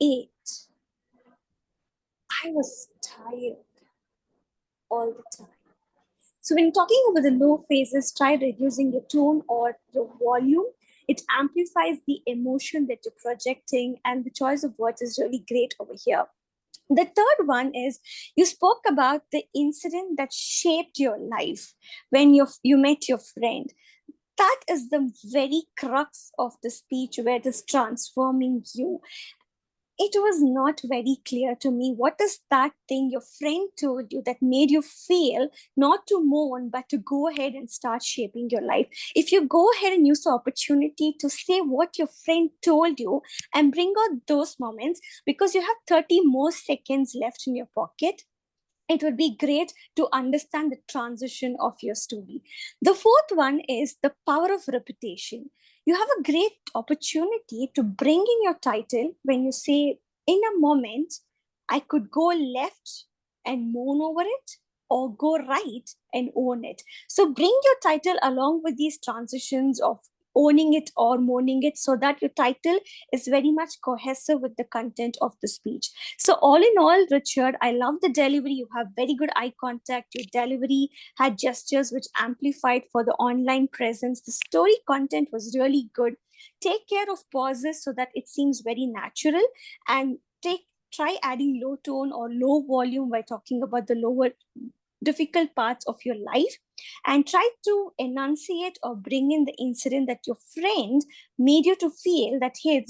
ached. I was tired all the time. So when talking about the low phases, try reducing your tone or your volume. It amplifies the emotion that you're projecting, and the choice of words is really great over here. The third one is you spoke about the incident that shaped your life when you met your friend. That is the very crux of the speech where it is transforming you. It was not very clear to me what is that thing your friend told you that made you feel not to mourn, but to go ahead and start shaping your life. If you go ahead and use the opportunity to say what your friend told you and bring out those moments, because you have 30 more seconds left in your pocket, it would be great to understand the transition of your story. The fourth one is the power of repetition. You have a great opportunity to bring in your title when you say, in a moment, I could go left and moan over it, or go right and own it. So bring your title along with these transitions of owning it or moaning it, so that your title is very much cohesive with the content of the speech. So all in all, Richard, I love the delivery. You have very good eye contact. Your delivery had gestures which amplified for the online presence. The story content was really good. Take care of pauses so that it seems very natural, and try adding low tone or low volume by talking about the difficult parts of your life, and try to enunciate or bring in the incident that your friend made you to feel that, hey,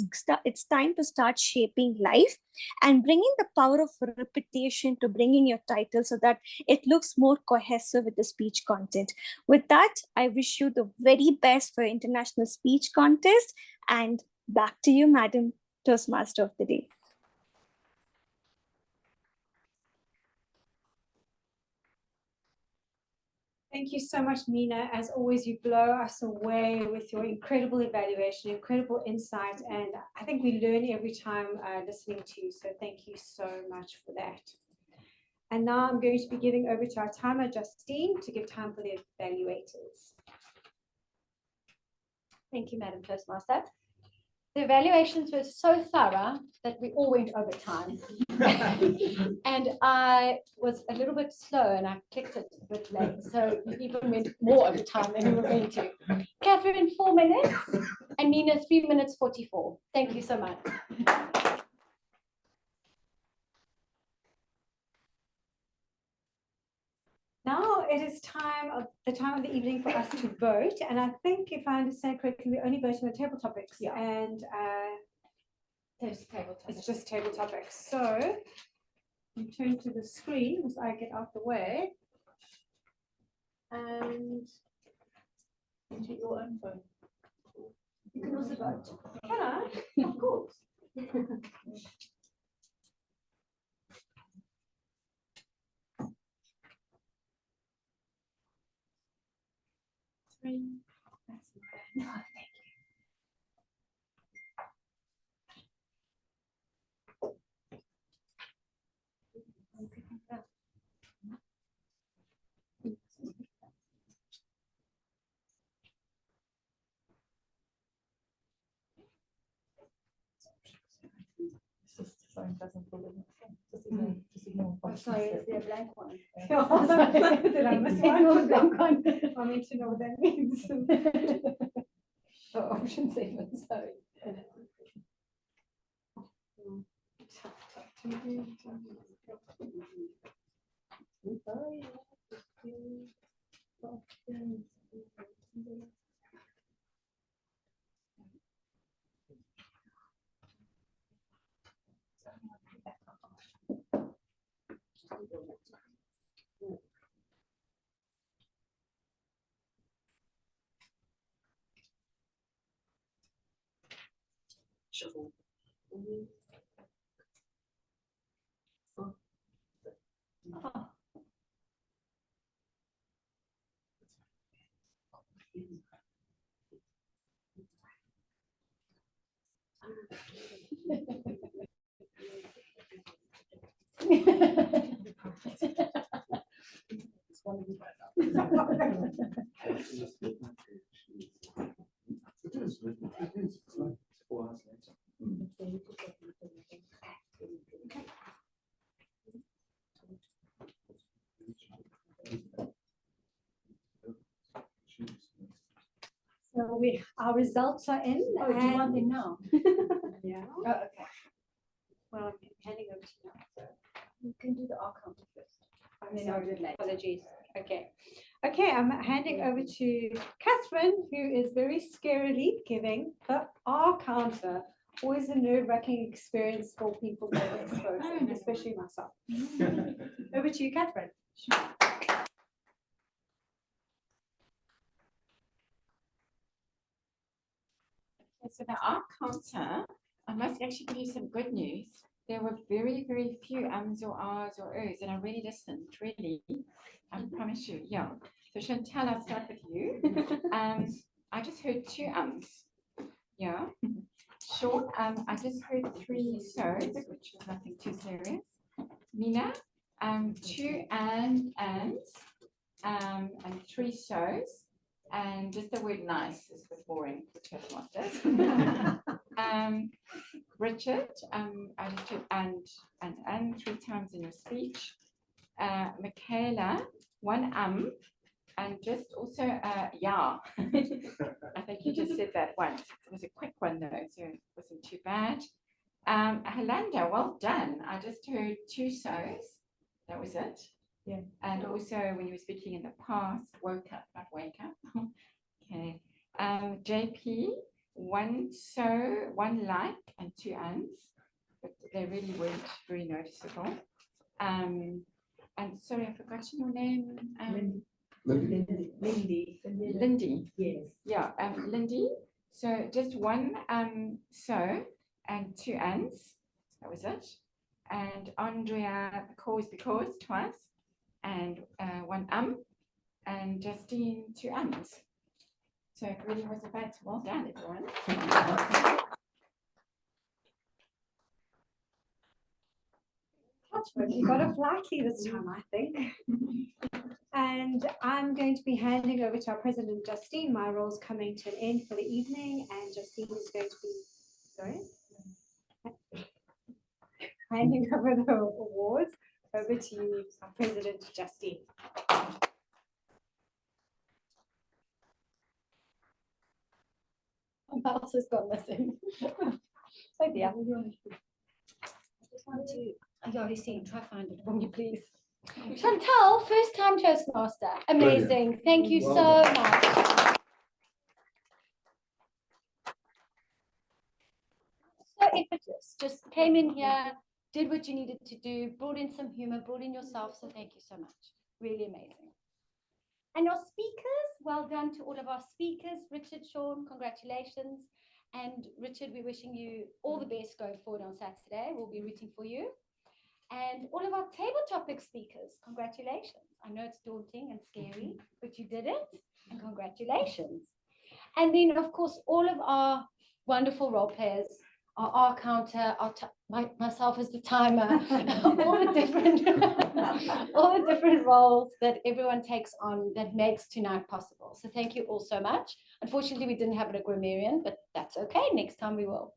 it's time to start shaping life, and bring in the power of repetition to bring in your title so that it looks more cohesive with the speech content. With that, I wish you the very best for International Speech Contest, and back to you, Madam Toastmaster of the Day. Thank you so much, Mina. As always, you blow us away with your incredible evaluation, incredible insight, and I think we learn every time listening to you. So thank you so much for that. And now I'm going to be giving over to our timer, Justine, to give time for the evaluators. Thank you, Madam Toastmaster. The evaluations were so thorough that we all went over time. And I was a little bit slow and I clicked it a bit late. So we even went more over time than we were going to. Catherine, 4 minutes, and Nina, 3 minutes 44. Thank you so much. Now it is the time of the evening for us to vote, and I think, if I understand correctly, we're only voting on table topics. Yeah. And There's table topics. it's just table topics. So you turn to the screen as I get out the way, and Into your own phone. you can also vote. Can I? Of course. That's no, thank you. Oh, sorry, is there a blank one? Did I miss one? Blank one. I need to know what that means. Oh, option 7, sorry. Shuffle. Oh. So our results are in. Oh, do you want them now? Yeah. Oh, okay. Well, I'm handing over to you now. So You can do the outcome first. I'm sorry, apologies. Okay. Okay, I'm handing over to Catherine, who is very scarily giving the R counter. Always a nerve-wracking experience for people that are exposed, especially myself. Over to you, Catherine. So the R counter, I must actually give you some good news. There were very, very few ums or ahs or ohs, and I really listened, really. I promise you, yeah. So Chantal, I'll start with you. I just heard 2 ums. Yeah. Sean, I just heard 3 so's, which was nothing too serious. Mina, 2 ands, and 3 so's. And just the word nice is a bit boring for Toastmasters. Richard, I just heard and 3 times in your speech. Michaela, 1 and just also yeah. I think you just said that once. It was a quick one though, so it wasn't too bad. Helanda, well done. I just heard 2 so's. That was it. Yeah. And also when you were speaking in the past, woke up, not wake up. Okay. JP, one so, one like, and 2 ands, but they really weren't very noticeable. And sorry, I forgot your name. Lindy. Lindy. Yes. Yeah, Lindy. So just one so and 2 ands. That was it. And Andrea, because twice, and one and Justine 2 ums. So it really was a bad. Well done, everyone. You got off lightly this time, I think. And I'm going to be handing over to our president, Justine. My role's coming to an end for the evening, and Justine is going to be, sorry, handing over the awards over to you, our president, Justine. My mouse has gone missing. Oh dear. I just want to, you already seen, try find it for me, please. Chantal, first time Toastmaster. Amazing. Brilliant. Thank you Well so done. much. So effortless. Just came in here, did what you needed to do, brought in some humor, brought in yourself. So thank you so much. Really amazing. And our speakers, well done to all of our speakers. Richard, Sean, congratulations. And Richard, we're wishing you all the best going forward on Saturday. We'll be rooting for you. And all of our table topic speakers, congratulations. I know it's daunting and scary, but you did it, and congratulations. And then, of course, all of our wonderful role players, our counter, myself as the timer, all the different roles that everyone takes on that makes tonight possible. So thank you all so much. Unfortunately, we didn't have an grammarian, but that's okay. Next time we will.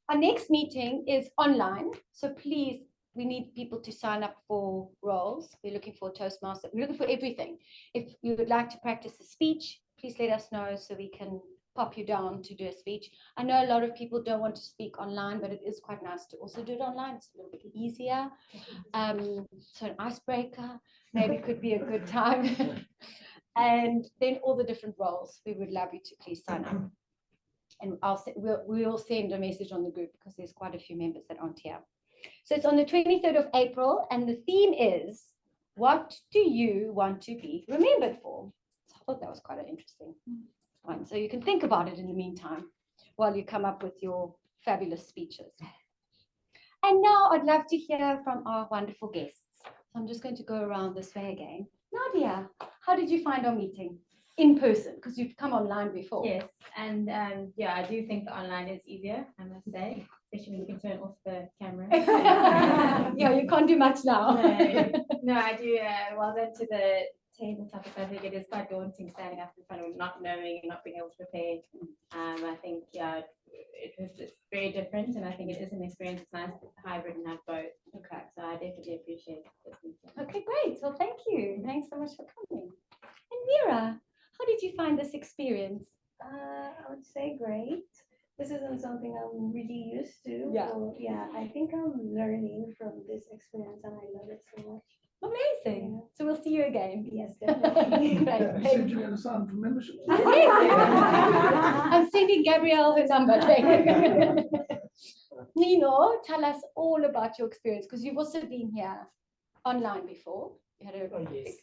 Our next meeting is online, so please, we need people to sign up for roles. We're looking for a Toastmaster. We're looking for everything. If you would like to practice a speech, please let us know so we can pop you down to do a speech. I know a lot of people don't want to speak online, but it is quite nice to also do it online. It's a little bit easier. So an icebreaker maybe could be a good time. And then all the different roles. We would love you to please sign up. And we'll send a message on the group because there's quite a few members that aren't here. So it's on the 23rd of April, and the theme is, what do you want to be remembered for? So I thought that was quite an interesting one. So you can think about it in the meantime while you come up with your fabulous speeches. And now I'd love to hear from our wonderful guests. So I'm just going to go around this way again. Nadia, how did you find our meeting? In person, because you've come online before. Yes, and yeah, I do think the online is easier, I must say, especially when you can turn off the camera. Yeah, you can't do much now. No, I do. Well done to the table topic. I think it is quite daunting standing up in front of not knowing and not being able to prepare. I think, yeah, it's very different, and I think it is an experience. It's nice, hybrid, and have both. Okay. So I definitely appreciate this meeting. Okay, great. Well, thank you. Thanks so much for coming. And Vera, how did you find this experience? I would say great. This isn't something I'm really used to. Yeah. So yeah, I think I'm learning from this experience and I love it so much. Amazing. Yeah. So we'll see you again. Yes, definitely. Great. Send you in a sign for membership. I'm sending Gabrielle her number. Nino, tell us all about your experience because you've also been here online before. You had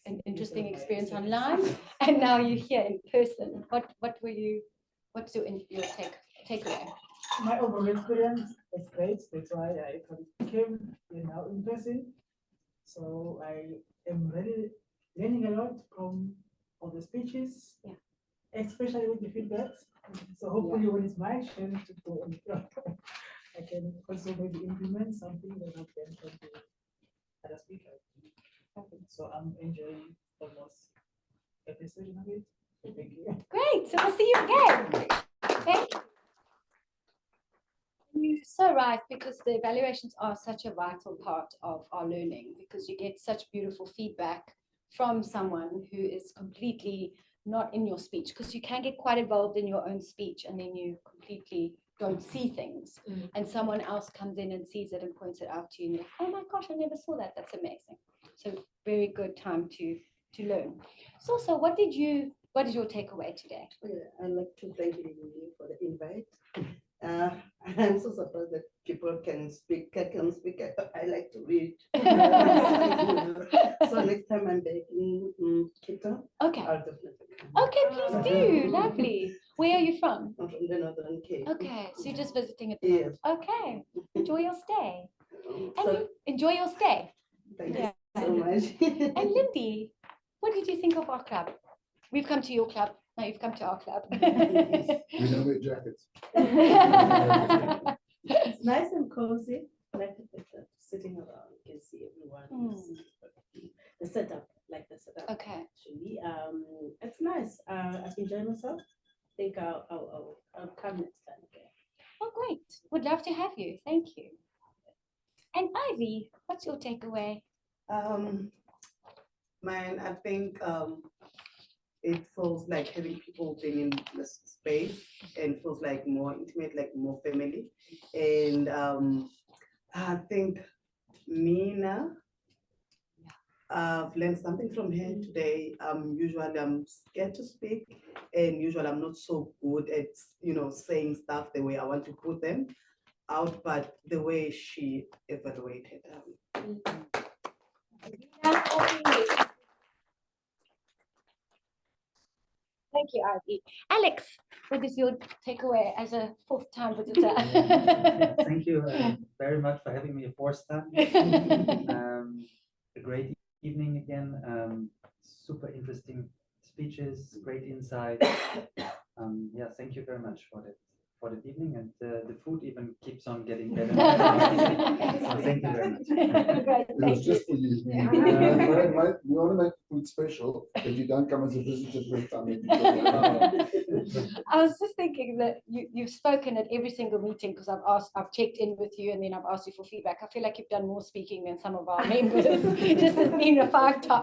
an interesting experience online, and now you're here in person. What's your takeaway? My overall experience is great. That's why I came now in person. So I am really learning a lot from all the speeches, especially with the feedbacks. So hopefully when it's my turn to go on the front, I can also maybe implement something that I can from the other speaker. So I'm enjoying almost every session of it. Thank you. Great. So we'll see you again. Thank you. You're so right, because the evaluations are such a vital part of our learning, because you get such beautiful feedback from someone who is completely not in your speech, because you can get quite involved in your own speech and then you completely don't see things, and someone else comes in and sees it and points it out to you, and you're like, oh my gosh, I never saw that. That's amazing. So very good time to learn. So what is your takeaway today? I'd like to thank you for the invite. I'm so surprised that people can speak. I like to read. So next time I'm back in Cape Town, okay, I'll definitely come. Okay, please do. Lovely. Where are you from? I'm from the Northern Cape. Okay, so you're just visiting at the moment. Okay, enjoy your stay. And So- enjoy your stay. Thank you so much. And Lindy, what did you think of our club? We've come to your club. Now you've come to our club. We don't wear jackets. It's nice and cozy. I like the fact that sitting around, you can see everyone. The setup, like the setup. Okay. Actually, it's nice. I've enjoyed myself. I think I'll come next time again. Oh, great. Would love to have you. Thank you. And Ivy, what's your takeaway? Man, I think it feels like having people being in this space and feels like more intimate, like more family. And I think Mina, I've learned something from her today. Usually I'm scared to speak, and usually I'm not so good at, saying stuff the way I want to put them out, but the way she evaluated Thank you, Ivy. Alex, what is your takeaway as a fourth-time visitor? Thank you very much for having me a fourth time. A great evening again. Super interesting speeches, great insight. Yeah, thank you very much for that evening, and the food even keeps on getting better. So thank you very much. It was just for you. We want to make food special, but you don't come as a visitor first time. I was just thinking that you've spoken at every single meeting, because I've checked in with you and then I've asked you for feedback. I feel like you've done more speaking than some of our members, just as being a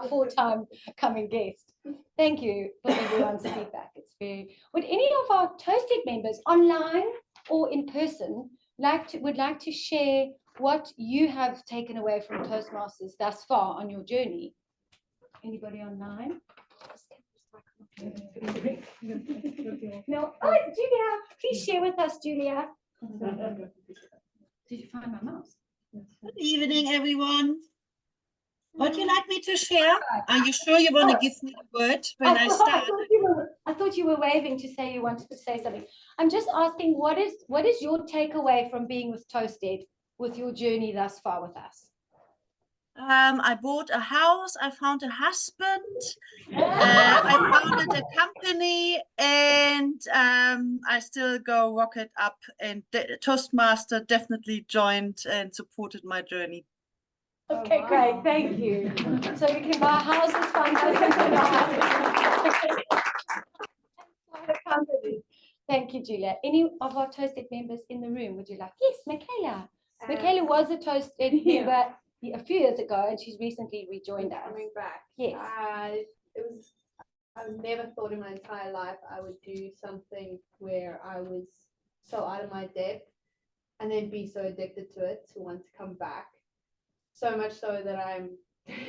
four-time coming guest. Thank you for everyone's feedback. It's very. Would any of our ToastEd members, online or in person, would like to share what you have taken away from Toastmasters thus far on your journey? Anybody online? No. Oh, Julia, please share with us, Julia. Did you find my mouse? Good evening, everyone. What do you like me to share? Are you sure you want to give me the word when I start? I thought you were waving to say you wanted to say something. I'm just asking, what is your takeaway from being with ToastEd, with your journey thus far with us? I bought a house, I found a husband, I founded a company, and I still go rocket up, and Toastmaster definitely joined and supported my journey. Okay, great, thank you. So we can buy houses, find company. Thank you, Julia. Any of our ToastEd members in the room, would you like? Yes, Michaela. Michaela was a ToastEd member a few years ago, and she's recently rejoined us. Coming back. Yes. I've never thought in my entire life I would do something where I was so out of my depth and then be so addicted to it to want to come back. So much so that I'm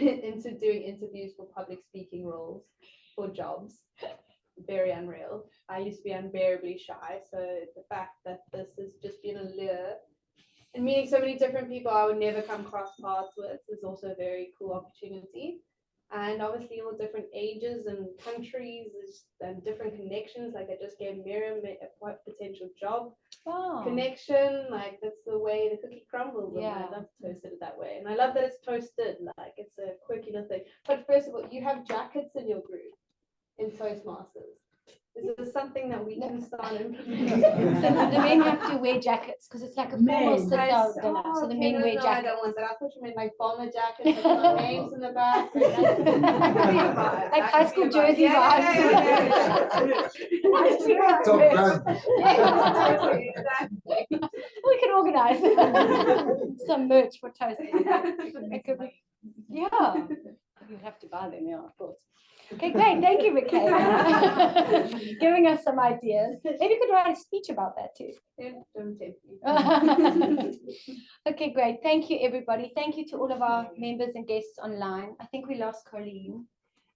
into doing interviews for public speaking roles for jobs. Very unreal. I used to be unbearably shy, so the fact that this has just been a lure and meeting so many different people I would never come cross paths with is also a very cool opportunity. And obviously all different ages and countries and different connections. Like I just gave Miriam a potential job connection. Like that's the way the cookie crumbles. And I love to toast it that way. And I love that it's toasted. Like it's a quirky little thing. But first of all, you have jackets in your group in Toastmasters. Is this something that we can start implementing? So the men have to wear jackets because it's like a formal sit-down dinner. So the men wear jackets. I don't want that. I thought you meant like bomber jackets with no names in the back. Like high school jersey vibes. We can organize some merch for ToastEd. Yeah, you have to buy them, yeah, of course. Okay, great. Thank you, Michaela. Giving us some ideas. Maybe you could write a speech about that too. Yeah, don't take me. Okay, great. Thank you, everybody. Thank you to all of our members and guests online. I think we lost Colleen,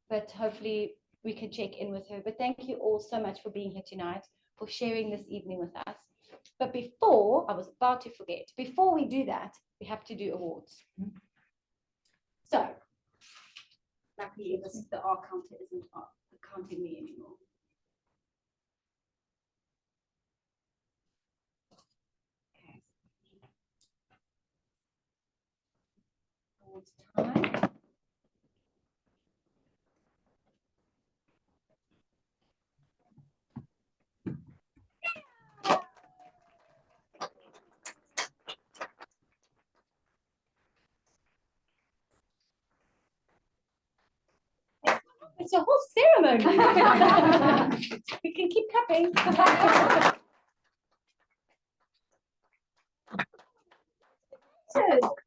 but hopefully we can check in with her. But thank you all so much for being here tonight, for sharing this evening with us. But before, I was about to forget, before we do that, we have to do awards. So, luckily, the R counter isn't counting me anymore. Awards time. It's a whole ceremony. We can keep clapping.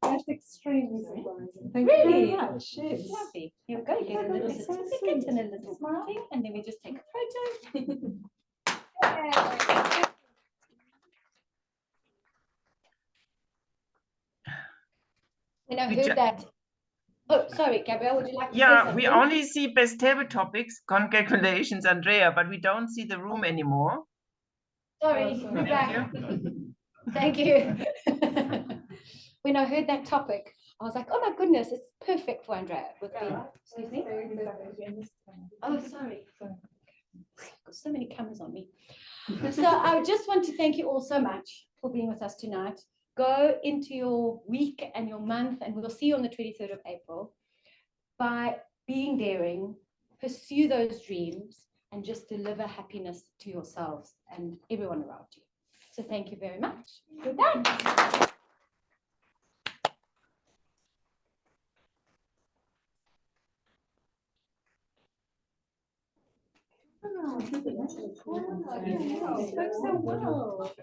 That's extremely surprising. Thank you Really? very much. Yes. Lovely. You're going to get a little certificate and a little thing, and then we just take a photo. When I heard that. Oh, sorry, Gabrielle, would you like to say Yeah, something? we only see best table topics, congratulations, Andrea, but we don't see the room anymore. Sorry, we're back. Thank you. When I heard that topic, I was like, oh my goodness, it's perfect for Andrea. With the, excuse me? Oh, sorry. Got so many cameras on me. So I just want to thank you all so much for being with us tonight. Go into your week and your month, and we'll see you on the 23rd of April. By being daring, pursue those dreams, and just deliver happiness to yourselves and everyone around you. So thank you very much. Good night. Oh, you spoke so well.